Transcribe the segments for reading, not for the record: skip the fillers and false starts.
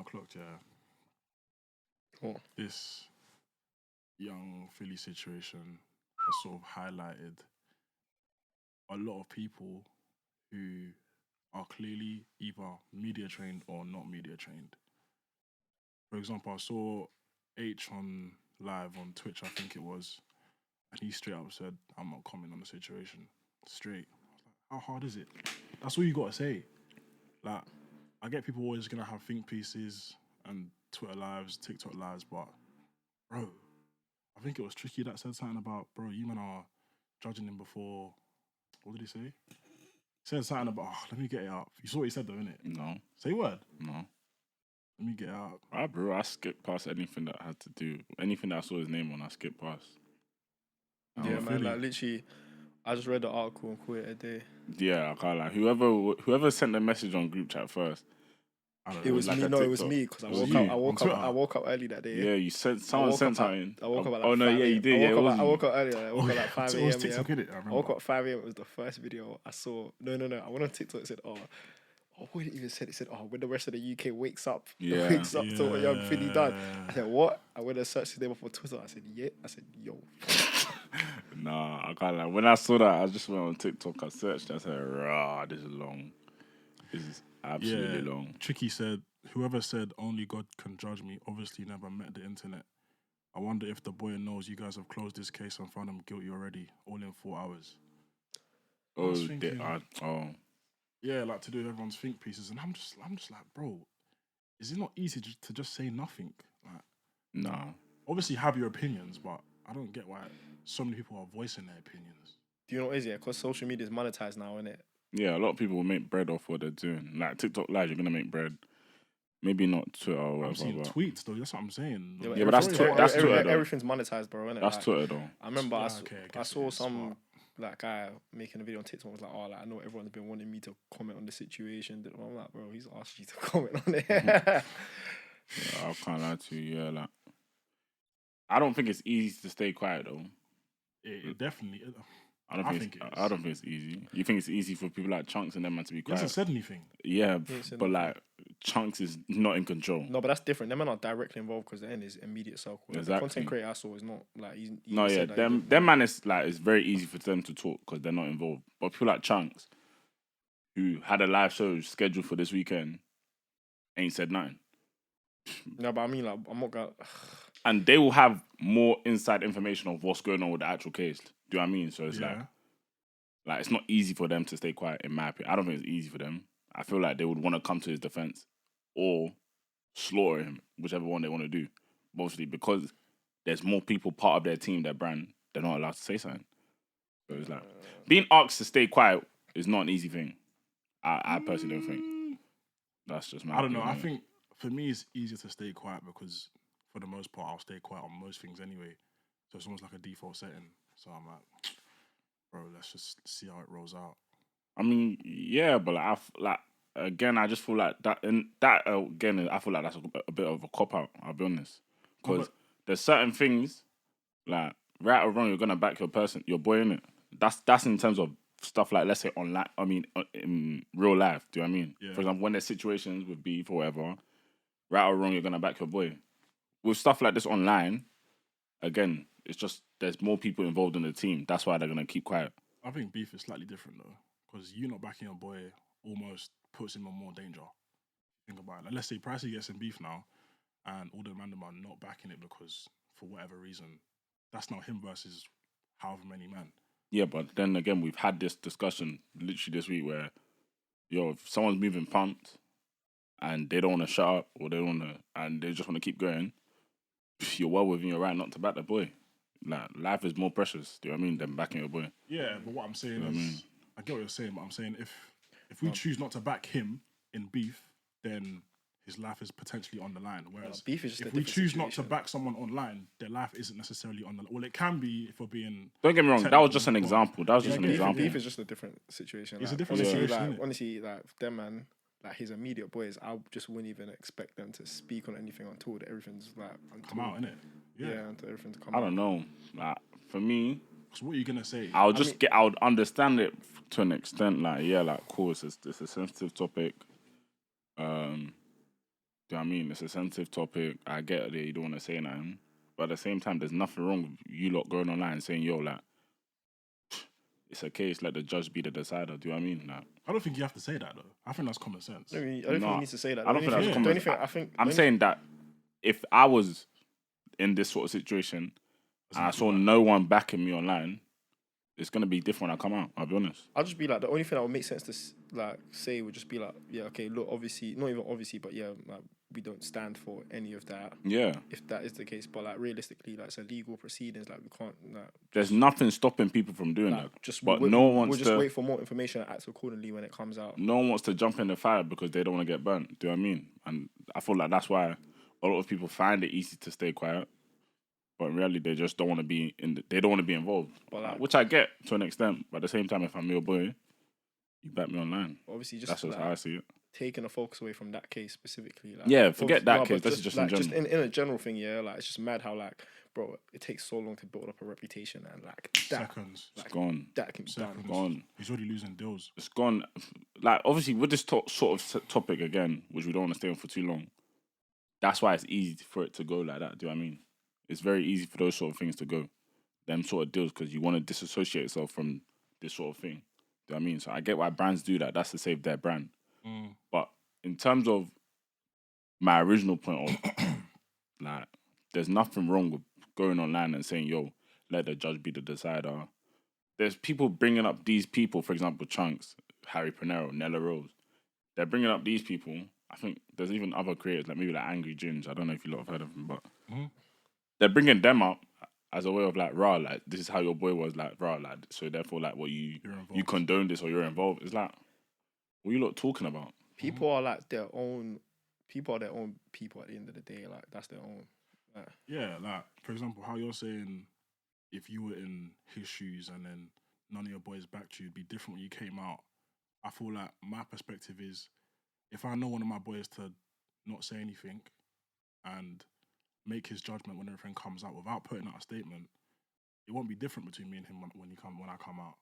I clocked, What? this young Philly situation has sort of highlighted a lot of people who are clearly either media trained or not media trained. For example, I saw H on live on Twitch, I think it was, and he straight up said, "I'm not commenting on the situation." Straight. I was like, how hard is it? That's all you gotta say. Like, I get people always gonna have think pieces and Twitter lives, TikTok lives, but bro, I think it was Tricky that said something about, bro, you man are judging him before. What did he say? He said something about, let me get it up. You saw what he said though, innit? No. Say word. No. Let me get it up. Bro, I skipped past anything that had to do, anything that I saw his name on, I skipped past. Yeah, man, like literally, I just read the article and called it a day. Yeah, I can't lie. Whoever sent the message on group chat first. It was me. No, it was me because I woke up early that day. Yeah, you sent someone sent something. I woke up at like 5 oh no, yeah, you did. I woke up early. I woke up like 5 a.m. It was TikTok, innit? I woke up at 5 a.m. It was the first video I saw. No. I went on TikTok. It said, what did it even say? It said, when the rest of the UK wakes up to what young Philly done. I said, what? I went and searched his name up on Twitter. I said, yeah. I said, yo. Nah, I can't lie. When I saw that, I just went on TikTok. I searched. I said, rah, this is long. This is absolutely long. Tricky said, whoever said only God can judge me obviously never met the internet. I wonder if the boy knows you guys have closed this case and found him guilty already, all in 4 hours. Yeah, like to do everyone's think pieces, and I'm just like, bro, is it not easy to just say nothing? Like, nah. Obviously, have your opinions, but I don't get why so many people are voicing their opinions. Do you know what it is? Yeah, because social media is monetized now, isn't it? Yeah, a lot of people will make bread off what they're doing. Like TikTok Live, you're gonna make bread. Maybe not Twitter or whatever. I'm seeing tweets though. That's what I'm saying. Yeah, but that's Twitter. That's Twitter though. Everything's monetized, bro. Isn't it? That's Twitter though. I remember I saw some like guy making a video on TikTok. Was like, I know everyone's been wanting me to comment on the situation. I'm like, bro, he's asked you to comment on it. Yeah, I can't lie to you. Yeah, like I don't think it's easy to stay quiet though. It definitely. I don't think it's easy. You think it's easy for people like Chunks and them man to be quiet? He hasn't said anything. Yeah, but like Chunks is not in control. No, but that's different. Them are not directly involved because they're in his immediate circle. Like, exactly. The content creator I saw is not like he's no, yeah. Them man is like it's very easy for them to talk because they're not involved. But people like Chunks, who had a live show scheduled for this weekend, ain't said nothing. No, but I mean, like, I'm not gonna. And they will have more inside information of what's going on with the actual case. Do you know what I mean? So it's like it's not easy for them to stay quiet, in my opinion. I don't think it's easy for them. I feel like they would want to come to his defense or slaughter him, whichever one they want to do. Mostly because there's more people part of their team, their brand, they're not allowed to say something. So it's like being asked to stay quiet is not an easy thing. I personally don't think. That's just my opinion. I don't know. I think for me it's easier to stay quiet because for the most part I'll stay quiet on most things anyway. So it's almost like a default setting. So I'm like, bro, let's just see how it rolls out. I mean, yeah, but again, I just feel like that, and that again, I feel like that's a bit of a cop out. I'll be honest, because there's certain things like right or wrong, you're gonna back your boy in it. That's in terms of stuff like, let's say online. I mean, in real life. Do you know what I mean? Yeah. For example, when there's situations with beef or whatever, right or wrong, you're gonna back your boy. With stuff like this online, again, it's just there's more people involved in the team. That's why they're gonna keep quiet. I think beef is slightly different though, because you not backing your boy almost puts him in more danger. Think about it. Like, let's say Pricey gets in beef now, and all the man are not backing it because for whatever reason, that's now him versus however many men. Yeah, but then again, we've had this discussion literally this week where, if someone's moving pumped and they don't want to shut up or and they just want to keep going, you're well within your right not to back the boy. Like, life is more precious, do you know what I mean, than backing your boy. Yeah, but what I'm saying is, I get what you're saying, but I'm saying if we choose not to back him in beef, then his life is potentially on the line. Whereas beef is just if we choose not to back someone online, their life isn't necessarily on the line. Well, it can be if we're being... Don't get me wrong, that was just an example. Beef is just a different situation. It's a different situation. Honestly, them man, like his immediate boys, I just wouldn't even expect them to speak on anything until everything's like... Come out, innit? Yeah, until everything's come out. I don't know. Like, for me... So what are you going to say? I would understand it to an extent. Like, yeah, like, cool, it's a sensitive topic. Do you know what I mean? It's a sensitive topic. I get that you don't want to say nothing. But at the same time, there's nothing wrong with you lot going online and saying, yo, like, it's a case, let the judge be the decider. Do you know what I mean? Like, I don't think you have to say that though. I think that's common sense. I don't think you need to say that. I don't think that's The common only sense. thing I'm saying that if I was in this sort of situation and I saw no one backing me online, it's gonna be different when I come out. I'll be honest. I'll just be like, the only thing that would make sense to like say would just be like, yeah, okay, look, obviously, not even obviously, but yeah, like we don't stand for any of that. Yeah. If that is the case, but like realistically, like it's a legal proceedings, like we can't like. There's nothing stopping people from doing Like, that. just but no one wants we'll just to wait for more information and act accordingly when it comes out. No one wants to jump in the fire because they don't want to get burnt. Do you know what I mean? And I feel like that's why a lot of people find it easy to stay quiet. But in reality, they just don't want to be they don't want to be involved. But like, which I get to an extent. But at the same time, if I'm your boy, you back me online. Obviously, that's just how I see it. Taking the focus away from that case specifically. Like, yeah, forget that case. That's just in general. Just in a general thing, yeah. Like it's just mad how like, bro, it takes so long to build up a reputation and like that, seconds. Like, it's gone. That can be done. Gone. He's already losing deals. It's gone. Like obviously with this sort of topic again, which we don't want to stay on for too long. That's why it's easy for it to go like that. Do you know what I mean? It's very easy for those sort of things to go, them sort of deals, because you want to disassociate yourself from this sort of thing. Do you know what I mean? So I get why brands do that. That's to save their brand. But in terms of my original point of, like, there's nothing wrong with going online and saying, yo, let the judge be the decider. There's people bringing up these people, for example, Chunks, Harry Panero, Nella Rose. They're bringing up these people. I think there's even other creators, like maybe like Angry Ginge. I don't know if you lot have heard of them, but they're bringing them up as a way of like, rah, like, this is how your boy was, like, rah, like, so therefore, like, what you condone this or you're involved. It's like, what are you lot talking about? People are like their own. People are their own people at the end of the day. Like that's their own. Like, yeah, like for example, how you're saying, if you were in his shoes and then none of your boys backed you, it'd be different when you came out. I feel like my perspective is, if I know one of my boys to not say anything and make his judgment when everything comes out without putting out a statement, it won't be different between me and him when I come out.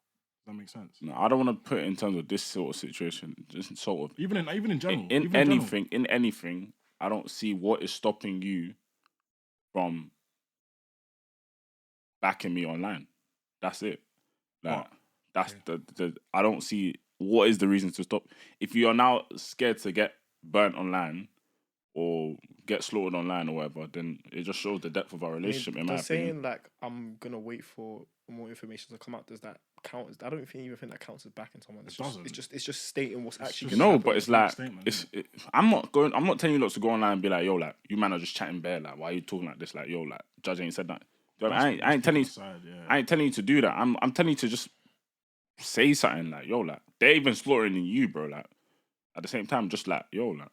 Does that make sense? No, I don't want to put it in terms of this sort of situation. Just sort of even in general. In anything, I don't see what is stopping you from backing me online. That's it. Like, that's the I don't see what is the reason to stop. If you are now scared to get burnt online or get slaughtered online or whatever, then it just shows the depth of our relationship. In my opinion, saying like I'm gonna wait for more information to come out, does that count? I don't even think that counts as backing someone. It's just stating what's actually. No, but it's like I'm not telling you lots to go online and be like, yo, like you man are just chatting bare, like why are you talking like this, like yo, like judge ain't said that. I ain't telling you. I ain't telling you to do that. I'm telling you to just say something like, yo, like they're even slaughtering you, bro. Like at the same time, just like, yo, like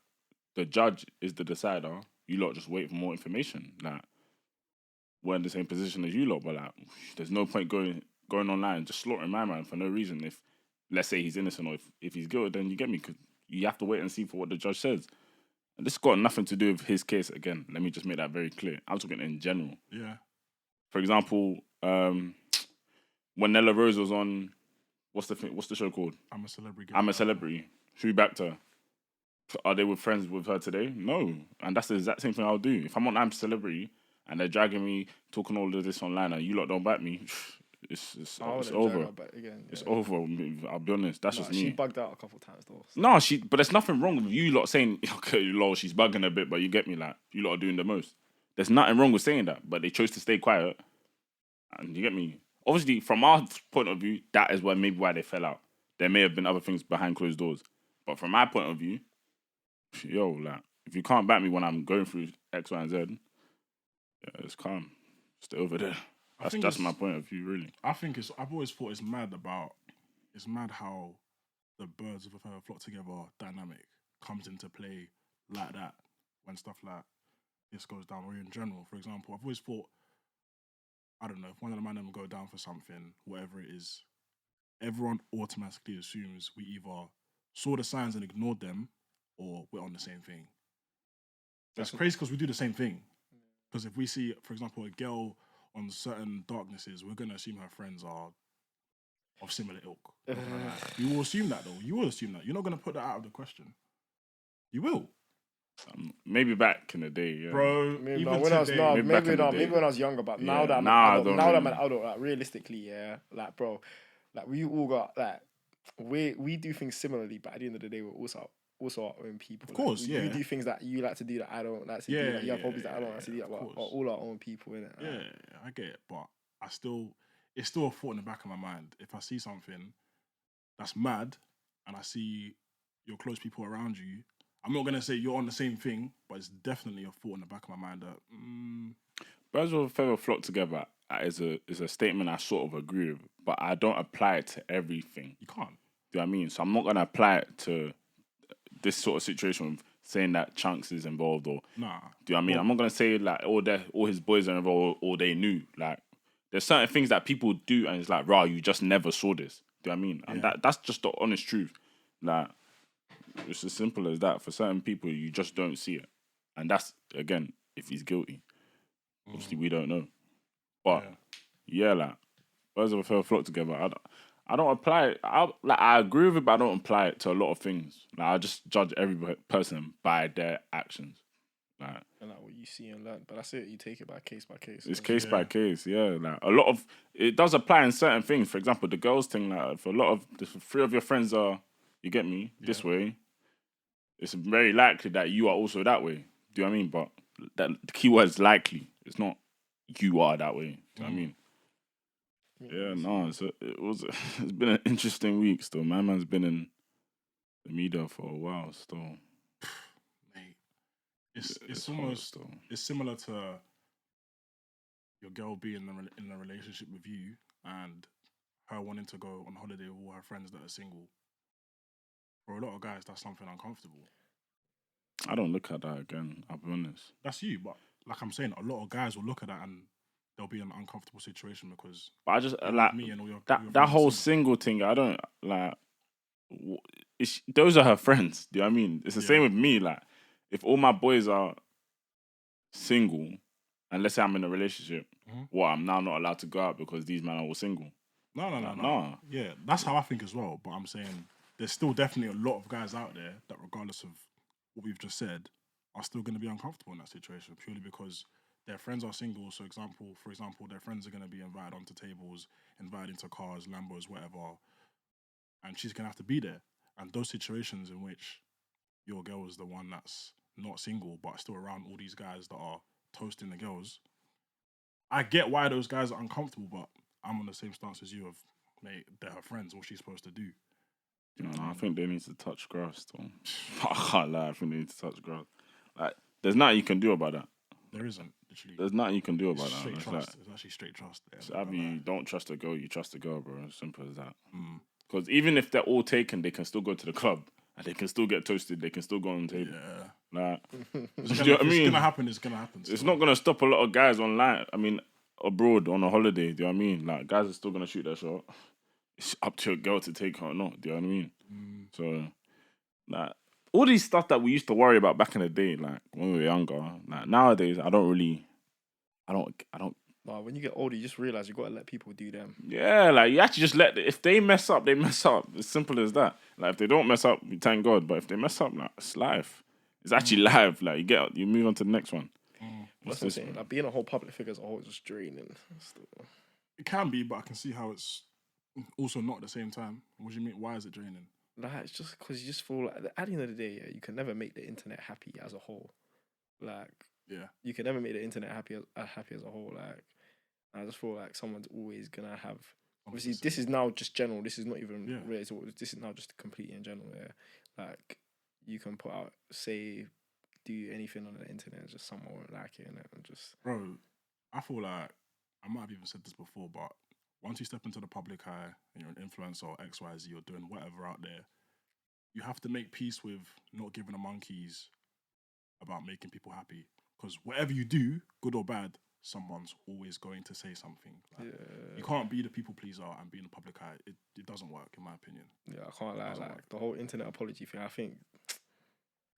the judge is the decider. You lot just wait for more information. Like we're in the same position as you lot, but like there's no point going online and just slaughtering my man for no reason. If let's say he's innocent or if he's guilty, then you get me. Cause you have to wait and see for what the judge says. And this got nothing to do with his case. Again, let me just make that very clear. I'm talking in general. Yeah. For example, when Nella Rose was on, what's the show called? I'm a Celebrity. I'm a Celebrity. Who backed her? Are they friends with her today? No. And that's the exact same thing I'll do. If I'm on I'm a Celebrity and they're dragging me, talking all of this online, and you lot don't back me, it's over. It's over. I'll be honest. That's just me. She bugged out a couple times though. So. No, but there's nothing wrong with you lot saying, okay, lol, she's bugging a bit, but you get me, like, you lot are doing the most. There's nothing wrong with saying that, but they chose to stay quiet. And you get me? Obviously, from our point of view, that is why they fell out. There may have been other things behind closed doors. But from my point of view, yo, like, if you can't back me when I'm going through X, Y, and Z, yeah, it's calm. Stay over there. That's my point of view, really. I've always thought it's mad how the birds of a feather flock together dynamic comes into play like that when stuff like this goes down, or in general. For example, I've always thought, I don't know, if one of the man them go down for something, whatever it is, everyone automatically assumes we either saw the signs and ignored them, or we're on the same thing. That's crazy because we do the same thing. Because if we see, for example, a girl on certain darknesses, we're going to assume her friends are of similar ilk. You will assume that, though. You will assume that. You're not going to put that out of the question. You will. Maybe back in the day, yeah. Bro. Maybe Even when I was today, maybe when I was younger, but now Yeah, that I'm now I an adult, don't now that I'm an really- adult, like realistically, yeah, like bro, like we all got like we do things similarly, but at the end of the day, we're also our own people. Of course, like, yeah. You do things that you like to do that I don't like to do. Like you have hobbies that I don't like to do. But of we're course. all our own people, innit? Yeah, I get it, but it's still a thought in the back of my mind. If I see something that's mad, and I see your close people around you, I'm not gonna say you're on the same thing, but it's definitely a thought in the back of my mind that Birds of a feather flock together is a statement I sort of agree with, but I don't apply it to everything. you can't. Do you know what I mean? So I'm not gonna apply it to this sort of situation with saying that Chunks is involved or Nah. do you know what I mean? I'm not gonna say like all his boys are involved or they knew. Like there's certain things that people do and it's like, rah, you just never saw this. Do you know what I mean? And that's just the honest truth. Like it's as simple as that. For certain people, you just don't see it. And that's again, if he's guilty. Obviously we don't know. But yeah, like birds of a feather flock together. I don't apply it. I agree with it, but I don't apply it to a lot of things. Like I just judge every person by their actions. Like And like what you see and learn, but that's it. You take it by case by case. it's case by case, yeah. Like a lot of it does apply in certain things. For example, the girls thing. Like for a lot of the three of your friends are, you get me, this way. It's very likely that you are also that way. Do you know what I mean? But that the key word is likely. It's not you are that way. Do you know what I mean? Yeah, no. So it's been an interesting week. Still, my man's been in the media for a while. Still, Mate, it's almost it's similar to your girl being in a relationship with you and her wanting to go on holiday with all her friends that are single. For a lot of guys, that's something uncomfortable. I don't look at that again. I'll be honest. That's you, but like I'm saying, a lot of guys will look at that and they'll be in an uncomfortable situation because. But I just you're like with me and all your that friends that are whole single. single thing. I don't like. Those are her friends. Do you know what I mean? It's the same with me. Like, if all my boys are single, and let's say I'm in a relationship, I'm now not allowed to go out because these men are all single. No. Yeah, that's how I think as well. But I'm saying there's still definitely a lot of guys out there that, regardless of what we've just said, are still going to be uncomfortable in that situation purely because their friends are single. So, for example, their friends are going to be invited onto tables, invited into cars, Lambos, whatever, and she's going to have to be there. And those situations in which your girl is the one that's not single but still around all these guys that are toasting the girls, I get why those guys are uncomfortable, but I'm on the same stance as you of, mate, they're her friends. What's she supposed to do? I think they need to touch grass. Though. I can't lie. I think they need to touch grass. Like, there's nothing you can do about that. There isn't, literally. There's nothing you can do about that. Straight It's trust. like, It's actually straight trust. it's Abby, you don't trust a girl, you trust a girl, bro. As simple as that. Because even if they're all taken, they can still go to the club and they can still get toasted. They can still go on the table. Yeah. Like, It's gonna happen. It's gonna happen. It's not gonna stop a lot of guys online. I mean, abroad on a holiday. Do you know what I mean? Like, guys are still gonna shoot their shot. It's up to a girl to take her or not. Do you know what I mean? So, like, all these stuff that we used to worry about back in the day, like when we were younger, like nowadays, I don't. Nah, when you get older, you just realize you gotta let people do them. Yeah, like you actually just if they mess up, they mess up. As simple as that. Like if they don't mess up, we thank God. But if they mess up, like it's life. It's actually life. Like you move on to the next one. That's what I'm saying. Like being a whole public figure as a whole is just draining. It can be, but I can see how it's also not at the same time. What do you mean? Why is it draining? Like it's just because you just feel like at the end of the day, yeah, you can never make the internet happy as a whole. Like you can never make the internet happy as a whole. Like I just feel like someone's always gonna have. Obviously, this is now just general. This is not even related to this is now just completely in general. Yeah, like you can put out, do anything on the internet, and just someone won't like it, and just. Bro, I feel like I might have even said this before, but once you step into the public eye and you're an influencer or XYZ, you're doing whatever out there, you have to make peace with not giving the monkeys about making people happy. Because whatever you do, good or bad, someone's always going to say something. Like, you can't be the people pleaser and be in the public eye. It doesn't work, in my opinion. Yeah, I can't lie. Like the whole internet apology thing, I think,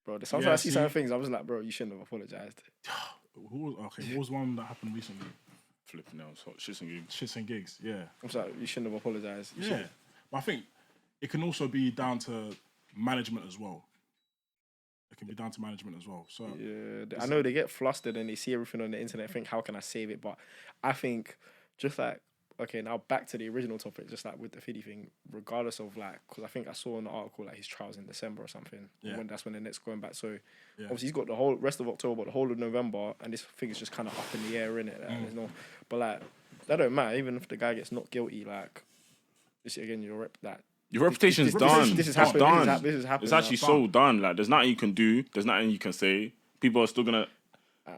bro. Sometimes I see certain things, I was like, bro, you shouldn't have apologized. What was one that happened recently? Flipping out, shits and gigs. Shits and gigs, yeah. I'm sorry, you shouldn't have apologized. But I think it can also be down to management as well. It can be down to management as well. So I know they get flustered and they see everything on the internet and think, how can I save it? But I think just like, okay, now back to the original topic, just like with the Fiddy thing, regardless of like, because I think I saw in the article like his trial's in December or something. Yeah. That's when the net's going back. So obviously he's got the whole rest of October, the whole of November, and this thing is just kind of up in the air, innit? Like, there's no, but like, that don't matter. Even if the guy gets not guilty, like, this again, your reputation's done. This is It's happening. done. This is happening. It's actually so done. Like, there's nothing you can do. There's nothing you can say. People are still gonna.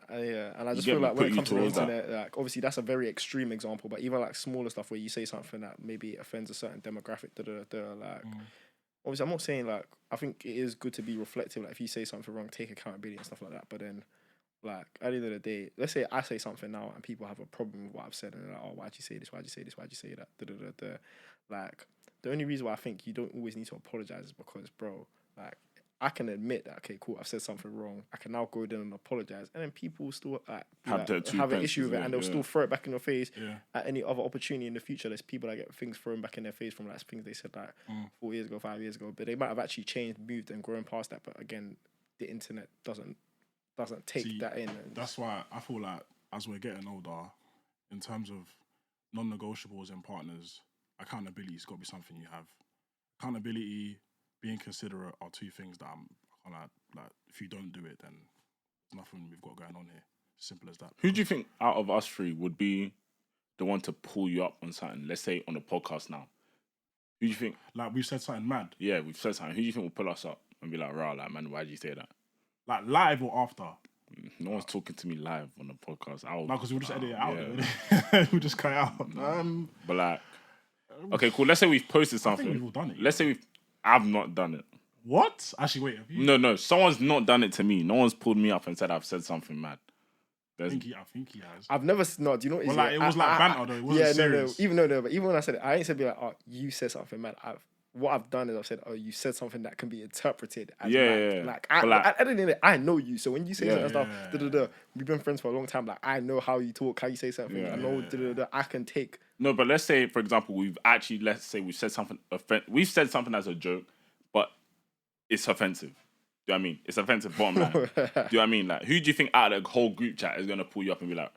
And I just feel like when it comes to the internet, like obviously that's a very extreme example, but even like smaller stuff where you say something that maybe offends a certain demographic, like obviously I'm not saying like I think it is good to be reflective. Like if you say something wrong, take accountability and stuff like that. But then like at the end of the day, let's say I say something now and people have a problem with what I've said and they're like, oh, why'd you say this? Why'd you say this? Why'd you say that? Like the only reason why I think you don't always need to apologize is because, bro, like I can admit that, okay, cool, I've said something wrong. I can now go down and apologize. And then people will still have an issue with it and they'll still throw it back in your face at any other opportunity in the future. There's people that get things thrown back in their face from like things they said like 4 years ago, 5 years ago. But they might have actually changed, moved and grown past that. But again, the internet doesn't take that in. That's why I feel like as we're getting older, in terms of non-negotiables in partners, accountability's got to be something you have. Accountability, being considerate are two things that I'm kind of like, if you don't do it, then there's nothing we've got going on here. Simple as that. Who do you think out of us three would be the one to pull you up on something? Let's say on the podcast now. Who do you think? Like we've said something mad. Yeah, we've said something. Who do you think will pull us up and be like, rah, like, man, why'd you say that? Like live or after? No one's talking to me live on the podcast. No, because we'll just edit it out. We'll just cut it out. But like, okay, cool. Let's say we've posted something. I think we've all done it. Let's say I've not done it. What? Actually, wait. Have you? No. Someone's not done it to me. No one's pulled me up and said I've said something mad. I think he has. I've never. No, do you know what? Well, like, it was like banter though. It wasn't serious. But even when I said it, I ain't said be like, oh, you said something mad. What I've done is I've said, oh, you said something that can be interpreted as mad. Like, at the end of the day, I know you. So when you say certain stuff, we've been friends for a long time. Like, I know how you talk, how you say something. I know, I can take. No, but let's say, for example, we've said something. We've said something as a joke, but it's offensive. Do you know what I mean? It's offensive bottom line. Do you know what I mean? Like, who do you think out of the whole group chat is gonna pull you up and be like,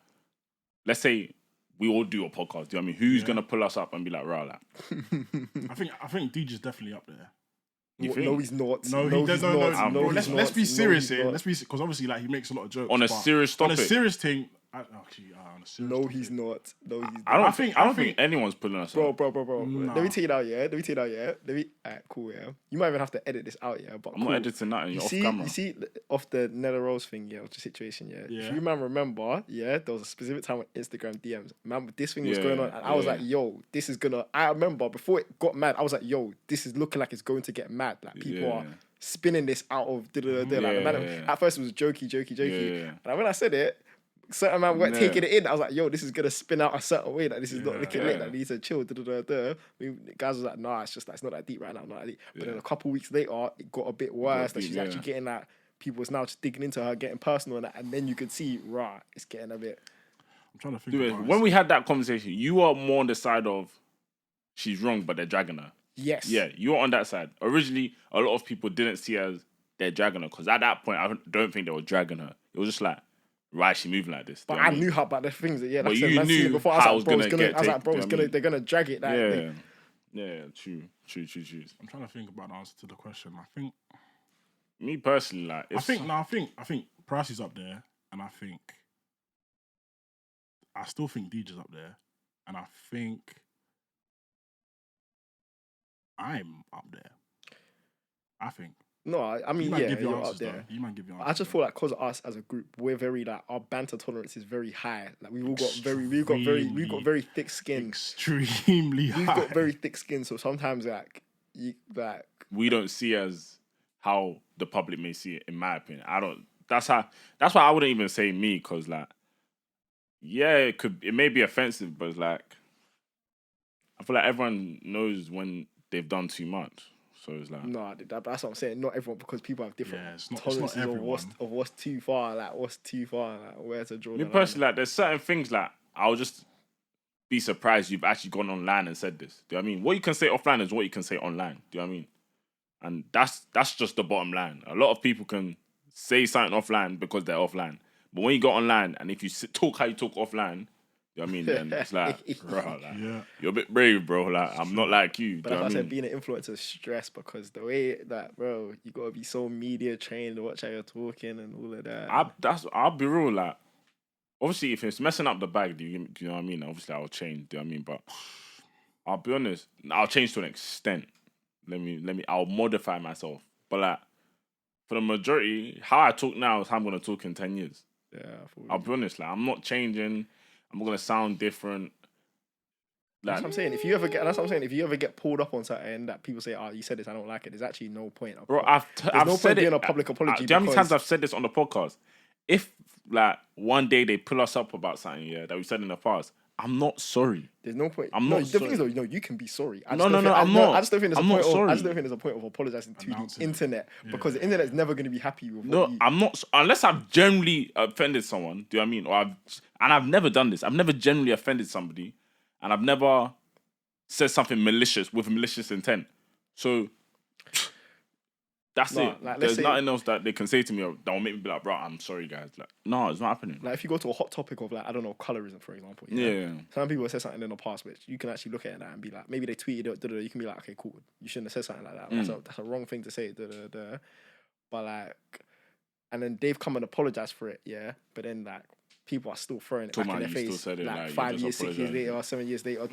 let's say we all do a podcast. Do you know what I mean? Who's gonna pull us up and be like, rah, like? I think DJ's definitely up there. No, he's not. No, he's not. No, let's be serious here. Let's be, because obviously, like, he makes a lot of jokes on a serious topic. On a serious thing. He's not. No, he's not. I don't think anyone's pulling us bro. up. Nah. Let me take it out, yeah. Alright, cool, yeah. You might even have to edit this out, yeah. But I'm not editing that. You're off camera. You see, off the Nella Rose thing, yeah, of the situation, yeah. If you man remember, yeah, there was a specific time on Instagram DMs. Man, this thing was going on, and I was like, yo, this is gonna. I remember before it got mad, I was like, yo, this is looking like it's going to get mad. Like people are spinning this out of At first it was jokey. And when I said it, certain man weren't taking it in. I was like, yo, this is gonna spin out a certain way. Like this is not looking lit. Like they need to chill. Guys was like, nah, it's just like it's not that deep right now. Not that deep. But then a couple weeks later, it got a bit worse. That she's actually getting that. People was now just digging into her, getting personal, and then you could see, it's getting a bit. I'm trying to think. When we had that conversation, you are more on the side of she's wrong, but they're dragging her. Yes. Yeah, you're on that side. Originally, a lot of people didn't see her as they're dragging her because at that point, I don't think they were dragging her. It was just like, why is she moving like this? But I knew how about the things that like you knew before. I was like, they're gonna drag it. Like, true. I'm trying to think about the answer to the question. I think me personally, like, I think Pricey's up there, and I still think DJ's up there, and I think I'm up there. I think. No, I mean, you're up there. You might give your answers. I just feel like because of us as a group, we're very like our banter tolerance is very high. Like we've got very thick skin. Extremely high. We've got very thick skin, so sometimes we don't see as how the public may see it. In my opinion, I don't. That's why I wouldn't even say me, because like, it may be offensive, but it's like, I feel like everyone knows when they've done too much. So it's like, no, that's what I'm saying. Not everyone, because people have different tolerances of what's too far, like where to draw. Me personally, like, there's certain things like I'll just be surprised you've actually gone online and said this. Do you know what I mean? What you can say offline is what you can say online. Do you know what I mean? And that's just the bottom line. A lot of people can say something offline because they're offline. But when you go online and if you talk how you talk offline, you know what I mean? Then it's like, bro, like, you're a bit brave, bro. Like, I'm not like you. But do that's you know why I what I said mean? being an influencer is stress because the way that, bro, you gotta be so media trained to watch how you're talking and all of that. I'll be real, like, obviously, if it's messing up the bag, do you know what I mean? Obviously, I'll change. Do you know what I mean? But I'll be honest, I'll change to an extent. I'll modify myself. But like, for the majority, how I talk now is how I'm gonna talk in 10 years. Yeah, I'll be honest, like, I'm not changing. I'm not gonna sound different. Like, that's what I'm saying. If you ever get pulled up on something that people say, "Oh, you said this, I don't like it," there's actually no point. Bro, I've no said point doing it. a public apology. Do you know how many times I've said this on the podcast? If like one day they pull us up about something, that we said in the past, I'm not sorry. There's no point. I'm no, not the sorry. thing is, though, you can be sorry. I'm not. I just don't think there's I'm not sorry. I just don't think there's a point of apologizing to the internet because the internet's never going to be happy with. I'm not unless I've generally offended someone. Do you know what I mean? I've never done this. I've never generally offended somebody, and I've never said something malicious with malicious intent. So that's it. Like, There's nothing else that they can say to me that will make me be like, bro, I'm sorry, guys. Like, no, it's not happening. Like, if you go to a hot topic of, like, I don't know, colorism, for example. Yeah. Some people have said something in the past which you can actually look at that and be like, maybe they tweeted it, you can be like, okay, cool. You shouldn't have said something like that. That's a wrong thing to say. But, like, and then they've come and apologized for it, But then, like, people are still throwing it back in their face. Like 5 years, 6 years later, or 7 years later,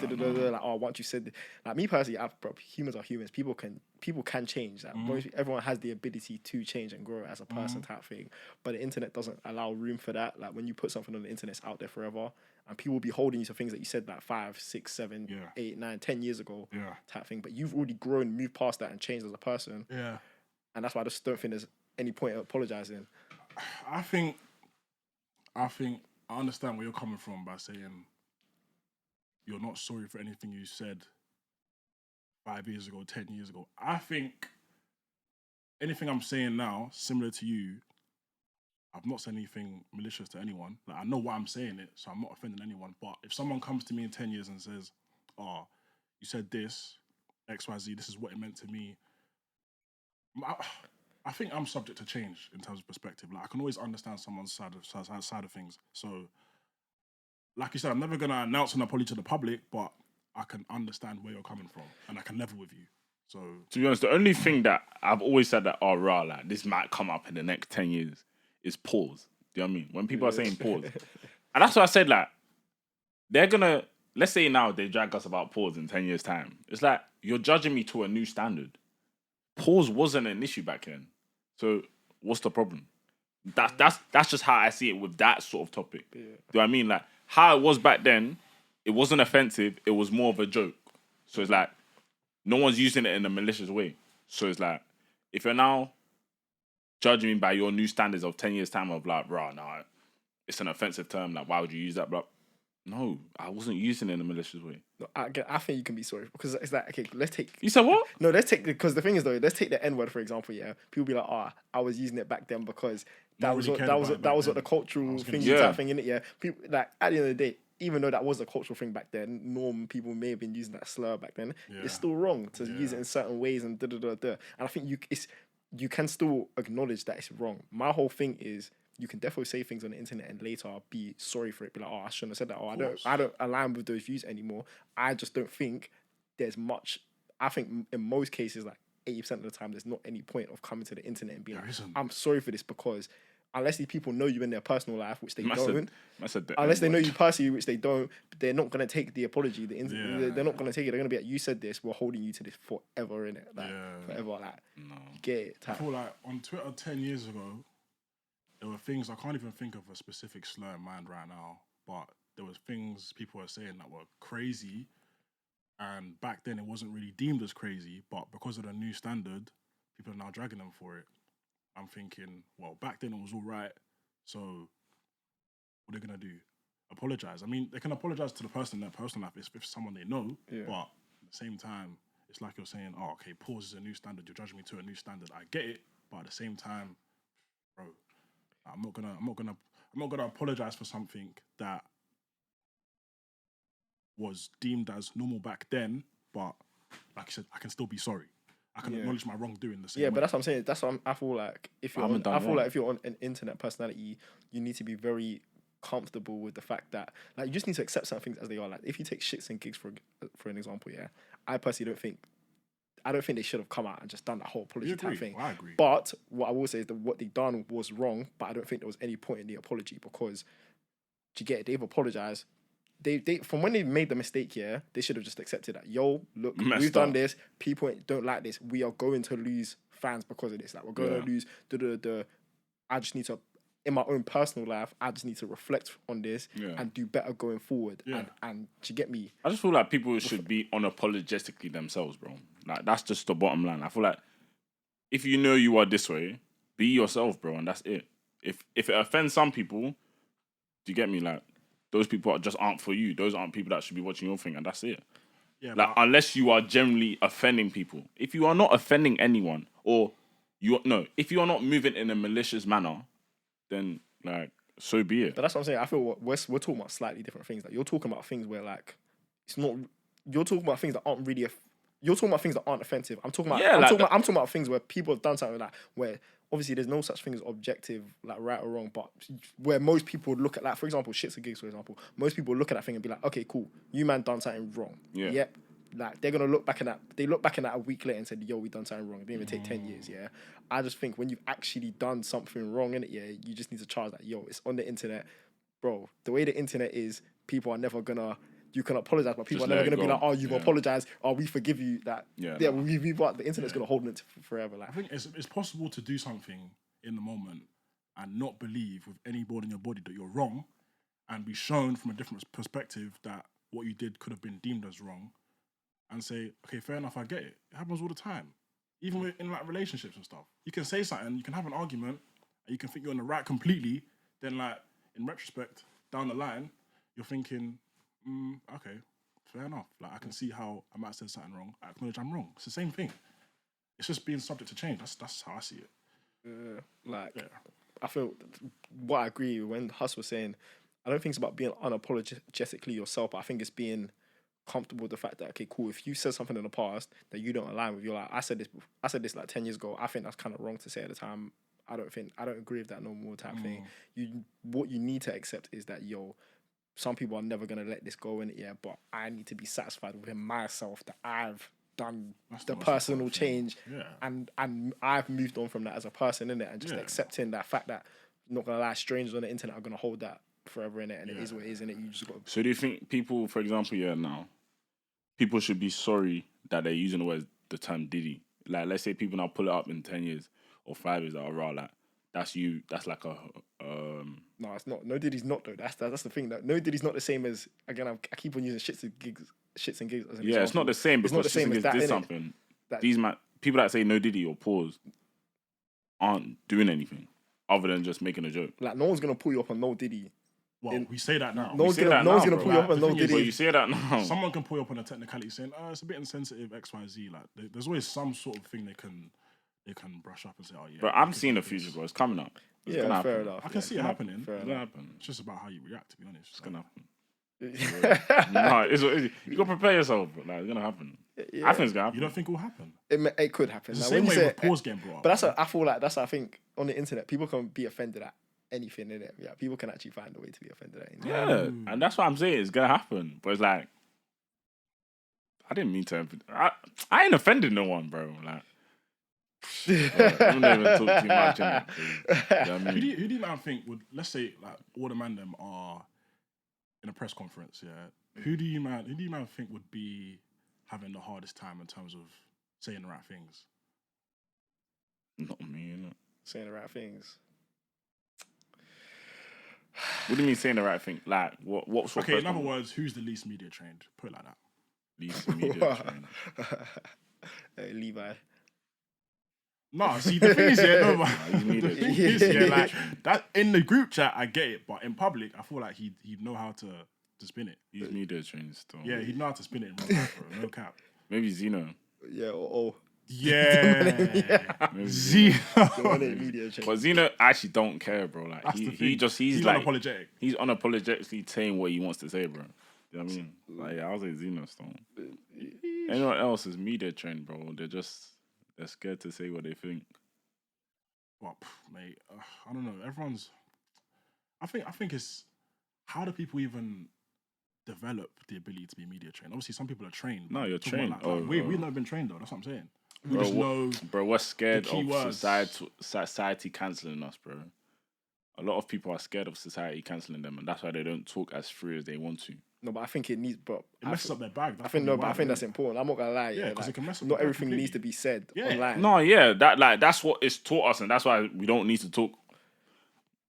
like, oh, once you said, like, me personally, bro, humans are humans. People can change. Like, everyone has the ability to change and grow as a person, type thing. But the internet doesn't allow room for that. Like, when you put something on the internet, it's out there forever, and people will be holding you to things that you said like 5, 6, 7, 8, 9, 10 years ago, type thing. But you've already grown, moved past that, and changed as a person. Yeah, and that's why I just don't think there's any point of apologizing. I think I understand where you're coming from by saying you're not sorry for anything you said 5 years ago, 10 years ago. I think anything I'm saying now, similar to you, I've not said anything malicious to anyone. Like, I know why I'm saying it, so I'm not offending anyone. But if someone comes to me in 10 years and says, oh, you said this, XYZ, this is what it meant to me, I think I'm subject to change in terms of perspective. Like, I can always understand someone's side of things. So, like you said, I'm never going to announce an apology to the public, but I can understand where you're coming from, and I can level with you. So, to be honest, the only thing that I've always said that, like, this might come up in the next 10 years is pause. Do you know what I mean? When people are saying pause. And that's what I said, like, they're going to, let's say now they drag us about pause in 10 years' time. It's like, you're judging me to a new standard. Pause wasn't an issue back then. So what's the problem? That's just how I see it with that sort of topic. Yeah. Do you know what I mean? Like, how it was back then, it wasn't offensive. It was more of a joke. So it's like, no one's using it in a malicious way. So it's like, if you're now judging me by your new standards of 10 years' time of like, bro, no, it's an offensive term. Like, why would you use that, bro? No, I wasn't using it in a malicious way. No, I think you can be sorry because it's like, okay, let's take. You said what? No, let's take, because the thing is though, let's take the N word for example. Yeah, people be like, oh, I was using it back then because that was what the cultural thing type thing in it. Yeah, people, like, at the end of the day, even though that was a cultural thing back then, norm people may have been using that slur back then. Yeah. It's still wrong to use it in certain ways and And I think you can still acknowledge that it's wrong. My whole thing is, you can definitely say things on the internet and later be sorry for it. Be like, oh, I shouldn't have said that. Oh, I don't align with those views anymore. I just don't think there's much. I think in most cases, like 80% of the time, there's not any point of coming to the internet and being like, I'm sorry for this, because unless these people know you in their personal life, which they don't, unless they know you personally, which they don't, they're not going to take the apology. They're not going to take it. They're going to be like, you said this, we're holding you to this forever, innit? Like, forever, like, no. Get it. I feel like on Twitter 10 years ago, there were things, I can't even think of a specific slur in mind right now, but there was things people were saying that were crazy, and back then it wasn't really deemed as crazy, but because of the new standard, people are now dragging them for it. I'm thinking, well, back then it was all right, so what are they going to do? Apologise? I mean, they can apologise to the person in their personal life if it's someone they know, but at the same time, it's like you're saying, oh, okay, pause is a new standard, you're judging me to a new standard. I get it, but at the same time, bro, I'm not gonna apologize for something that was deemed as normal back then, but like I said, I can still be sorry. I can acknowledge my wrongdoing the same Yeah, way. but that's what I'm saying. That's what I feel like. If you're on, I feel like if you're on an internet personality, you need to be very comfortable with the fact that like you just need to accept certain things as they are. Like if you take shits and gigs for an example, yeah, I personally don't think they should have come out and just done that whole apology type thing. I agree. But what I will say is that what they done was wrong, but I don't think there was any point in the apology because do you get it? They've apologized. They from when they made the mistake, yeah, they should have just accepted that. Yo, look, we've done this. People don't like this. We are going to lose fans because of this. Like we're going to lose. I just need to, in my own personal life, I just need to reflect on this and do better going forward. Yeah. And do you get me? I just feel like people should be unapologetically themselves, bro. Like that's just the bottom line. I feel like if you know you are this way, be yourself, bro, and that's it. If it offends some people, do you get me? Like those people just aren't for you. Those aren't people that should be watching your thing, and that's it. Yeah, like unless you are generally offending people. If you are not offending anyone, or if you are not moving in a malicious manner, then like so be it. But that's what I'm saying. I feel we're talking about slightly different things. Like you're talking about things where like it's not. You're talking about things that aren't really. You're talking about things that aren't offensive. I'm talking about. I'm talking about things where people have done something like where obviously there's no such thing as objective, like right or wrong, but where most people would look at, like for example, shits and gigs, for example, most people look at that thing and be like, okay, cool, you man done something wrong. Yeah. Yep. Like they're gonna look back at that. They look back at that a week later and said, "Yo, we done something wrong." It didn't even take 10 years. Yeah, I just think when you've actually done something wrong in it, yeah, you just need to charge that. Yo, it's on the internet, bro. The way the internet is, people are never gonna. You can apologize, but people Just are never let it gonna be go. like, "Oh, you've apologized. Oh, we forgive you." That but the internet's gonna hold it forever. Like I think it's possible to do something in the moment and not believe with any board in your body that you're wrong, and be shown from a different perspective that what you did could have been deemed as wrong. And say, okay, fair enough, I get it. It happens all the time. Even in like relationships and stuff. You can say something, you can have an argument, and you can think you're in the right completely. Then like, in retrospect, down the line, you're thinking, okay, fair enough. Like I can see how I might have said something wrong. I acknowledge I'm wrong. It's the same thing. It's just being subject to change. That's how I see it. I feel what I agree when Hus was saying, I don't think it's about being unapologetically yourself, but I think it's being comfortable with the fact that okay, cool. If you said something in the past that you don't align with, you're like, I said this like 10 years ago. I think that's kind of wrong to say at the time. I don't agree with that no more type thing. What you need to accept is that some people are never gonna let this go in it, yeah. But I need to be satisfied within myself that I've done the personal change, and I've moved on from that as a person in it, and just accepting that fact that not gonna lie, strangers on the internet are gonna hold that forever in it, and it is what it is in it. You just got. So do you think people, for example, now, people should be sorry that they're using the term Diddy? Like, let's say people now pull it up in 10 years or 5 years, are raw, like, that's you, that's like a... No, it's not. No Diddy's not, though. That's the thing. That no Diddy's not the same as, again, I keep on using shits and gigs as an example. It's not the same because it's not the same as that, did something. These people that say no Diddy or pause aren't doing anything other than just making a joke. Like, no one's going to pull you up on no Diddy. Well, we say that now. No one's gonna pull you up on no Diddy. But you say that now. Someone can pull you up on a technicality saying, it's a bit insensitive, XYZ. Like, there's always some sort of thing they can brush up and say, oh yeah. But I'm seeing the future, bro. It's coming up. It's yeah, fair enough. I can see it happening. It's gonna happen. It's just about how you react, to be honest. It's gonna happen. No, it's you gotta prepare yourself. Like, it's gonna happen. Yeah. I think it's gonna happen. You don't think it will happen? It could happen. It's the same way with pause getting brought up. But I feel like I think on the internet, people can be offended at anything in it. Yeah, people can actually find a way to be offended at anything. Yeah, and that's what I'm saying. It's gonna happen. But it's like, I didn't mean to. I ain't offended no one, bro. Like, I'm not even talk too much in it. You know what I mean? Who do you man think would, let's say, like, all the man them are in a press conference, yeah? Who do you man think would be having the hardest time in terms of saying the right things? Not me, innit? Saying the right things. What do you mean saying the right thing? Like, what sort of... Okay, in other words, who's the least media trained? Put it like that. Least media trained. Hey, Levi. No, see, the thing is, he's media like, that in the group chat, I get it, but in public, I feel like he'd know how to spin it. He's media trained still. Yeah, he'd know how to spin it in real life, bro. No cap. Maybe Zeno. Yeah, or Yeah. Zeno. But Zeno actually don't care, bro. Like, he's like unapologetic. He's unapologetically saying what he wants to say, bro. You know what I mean? Like, I was like Zeno Stone. Anyone else is media trained, bro. They're just They're scared to say what they think. Well, mate, I don't know. Everyone's. I think it's how do people even develop the ability to be media trained? Obviously, some people are trained. No, you're Talking trained. about, we've never been trained though. That's what I'm saying. We Bro, just know. Bro, we're scared the key of words. society cancelling us, bro. A lot of people are scared of society cancelling them, and that's why they don't talk as free as they want to. No, but I think it needs, but It messes up their bag. I think but I think that's important. I'm not gonna lie. Yeah, because it can mess up. Not everything needs to be said online. No, yeah, that's what it's taught us, and that's why we don't need to talk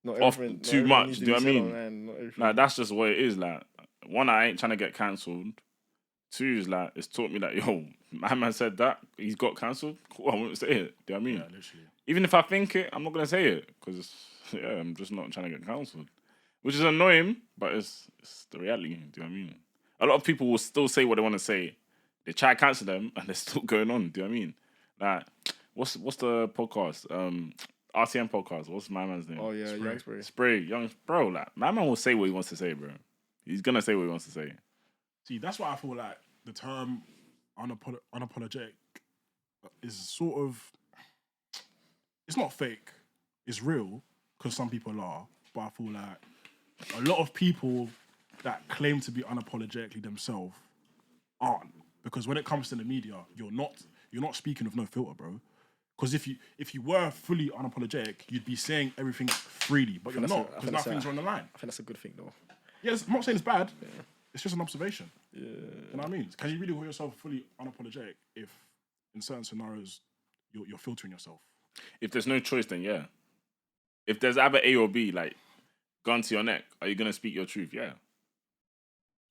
too much. Do you know what I mean? Like that's just what it is. Like, one, I ain't trying to get cancelled. Two is like it's taught me that my man said that he's got cancelled. Cool, I won't say it. Do you know what I mean? Yeah, literally. Even if I think it, I'm not gonna say it because I'm just not trying to get cancelled, which is annoying, but it's the reality. Do you know what I mean? A lot of people will still say what they want to say. They try to cancel them, and they're still going on. Do you know what I mean? Like, what's the podcast? RTM podcast. What's my man's name? Oh yeah, Young bro. Like, my man will say what he wants to say, bro. He's gonna say what he wants to say. See, that's why I feel like the term unapologetic is sort of. It's not fake. It's real because some people are, but I feel like a lot of people that claim to be unapologetically themselves aren't, because when it comes to the media, you're not speaking with no filter, bro. Because if you were fully unapologetic, you'd be saying everything freely, but you're not, because nothing's on the line. I think that's a good thing, though. Yes, I'm not saying it's bad. Yeah. It's just an observation. Yeah. You know what I mean? Can you really call yourself fully unapologetic if, in certain scenarios, you're filtering yourself? If there's no choice, then yeah. If there's either A or B, like gun to your neck, are you gonna speak your truth? Yeah.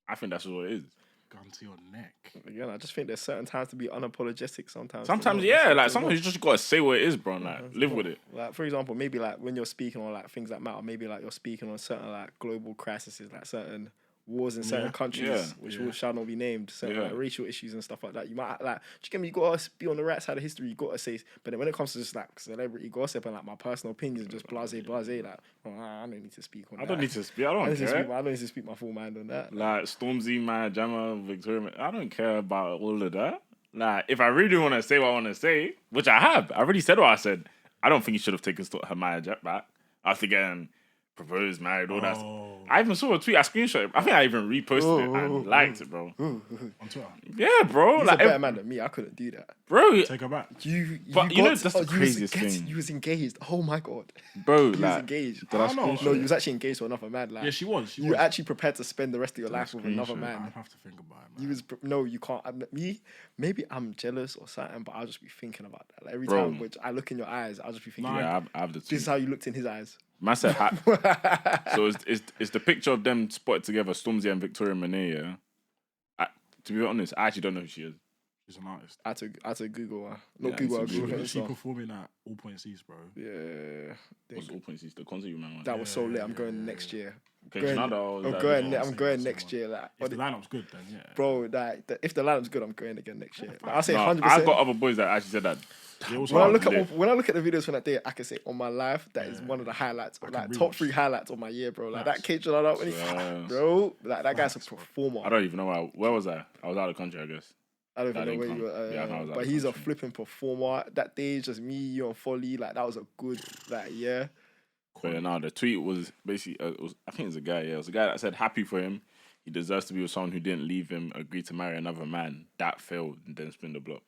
I think that's what it is. Gun to your neck. Again, I just think there's certain times to be unapologetic. Sometimes, yeah. Like sometimes you just gotta say what it is, bro. Like live with it. Like for example, maybe like when you're speaking on like things that matter, maybe like you're speaking on certain like global crises, like certain wars in certain countries, which shall not be named, certain like, racial issues and stuff like that. You might like, just get me. You gotta be on the right side of history. You gotta say, but then when it comes to just like celebrity gossip and like my personal opinions, just blase. Like, I don't need to speak on that. I don't need to speak. I don't care. I don't need to speak my full mind on that. Like Stormzy, Maya Jama, Victoria. I don't care about all of that. Like, if I really want to say what I want to say, which I have, I already said what I said. I don't think he should have taken her Maya Jet back after getting proposed, married, all that. I even saw a tweet. I screenshot it. I think I even reposted it and liked it, bro. On Twitter. Yeah, bro. He's like, a better man than me. I couldn't do that, bro. Take her back. But you know that's the craziest thing. You was engaged. Oh my god, bro. He was engaged. No, you was actually engaged to another man. Like, yeah, she was. You were actually prepared to spend the rest of your life with another man. I have to think about it, man. You was no, you can't. Maybe I'm jealous or something, but I'll just be thinking about that. Like every time which I look in your eyes, I'll just be thinking. Yeah, I have the two. This is how you looked in his eyes. Man said, so it's the picture of them spotted together, Stormzy and Victoria Monet. Yeah. To be honest, I actually don't know who she is. She's an artist. I had to Google her. Not Google her. Google She performing at All Points East, bro. Yeah. What's All Points East? The concert you remember? That was so lit. I'm going next year. I'm going next year. Like, if the lineup's good, then yeah. Bro, if the lineup's good, I'm going again next year. Like, I say 100%. I've got other boys that actually said that. When I look at the videos from that day, I can say on my life that is one of the highlights, like top 3 highlights of my year, bro. Like that Cage out when he, bro, like that guy's a performer. I don't even know where was I. I was out of the country, I guess. I don't even know where you were. But he's a flipping performer. That day, just me, you, and Folly. Like that was a good year. But no, the tweet was basically, I think it was a guy. Yeah, it was a guy that said happy for him. He deserves to be with someone who didn't leave him, agreed to marry another man. That failed and then spin the block.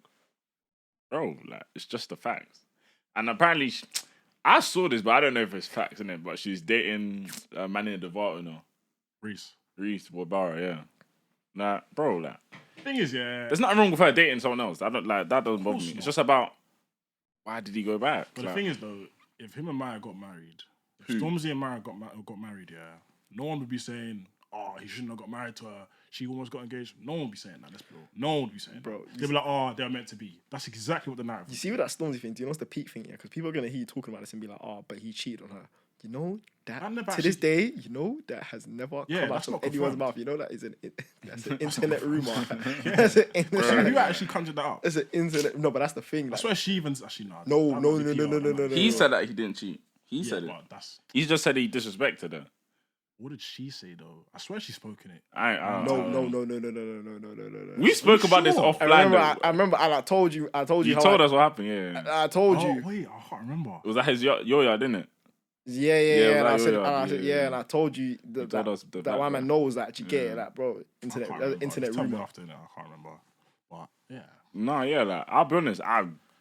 Bro, like, it's just the facts. And apparently, I saw this, but I don't know if it's facts, innit? But she's dating a man in the Devato now. Reese Wabara, yeah. Nah, bro, like. Thing is, yeah. There's nothing wrong with her dating someone else. I don't like that. Doesn't bother me. It's just about why did he go back? But the thing is, though, if him and Maya got married, if Stormzy and Maya got married, yeah, no one would be saying, "Oh, he shouldn't have got married to her. She almost got engaged." No one would be saying that. No one would be saying, bro. They'd be like, "Oh, they're meant to be." That's exactly what the narrative. You see with that Stormzy thing? Do you know what's the peak thing? Yeah, because people are gonna hear you talking about this and be like, "Oh, but he cheated on her." You know that this day, you know that has never come out of anyone's mouth. You know that's an internet rumor. Who actually conjured that up? It's an internet. No, but that's the thing. That's where she even actually no. He said that he didn't cheat. He said it. He just said he disrespected her. What did she say though? I swear she spoke in it. I don't know. No. We spoke about this sure? offline. I remember. I told you. You how told us what happened. Yeah. I told you. Wait, I can't remember. It was at his yo-yo, didn't it? Yeah. And I said, yeah. and I told you that one man knows that you get it, like, bro. Internet Tell me rumor. after that. I can't remember. But yeah. No, yeah, like I'll be honest.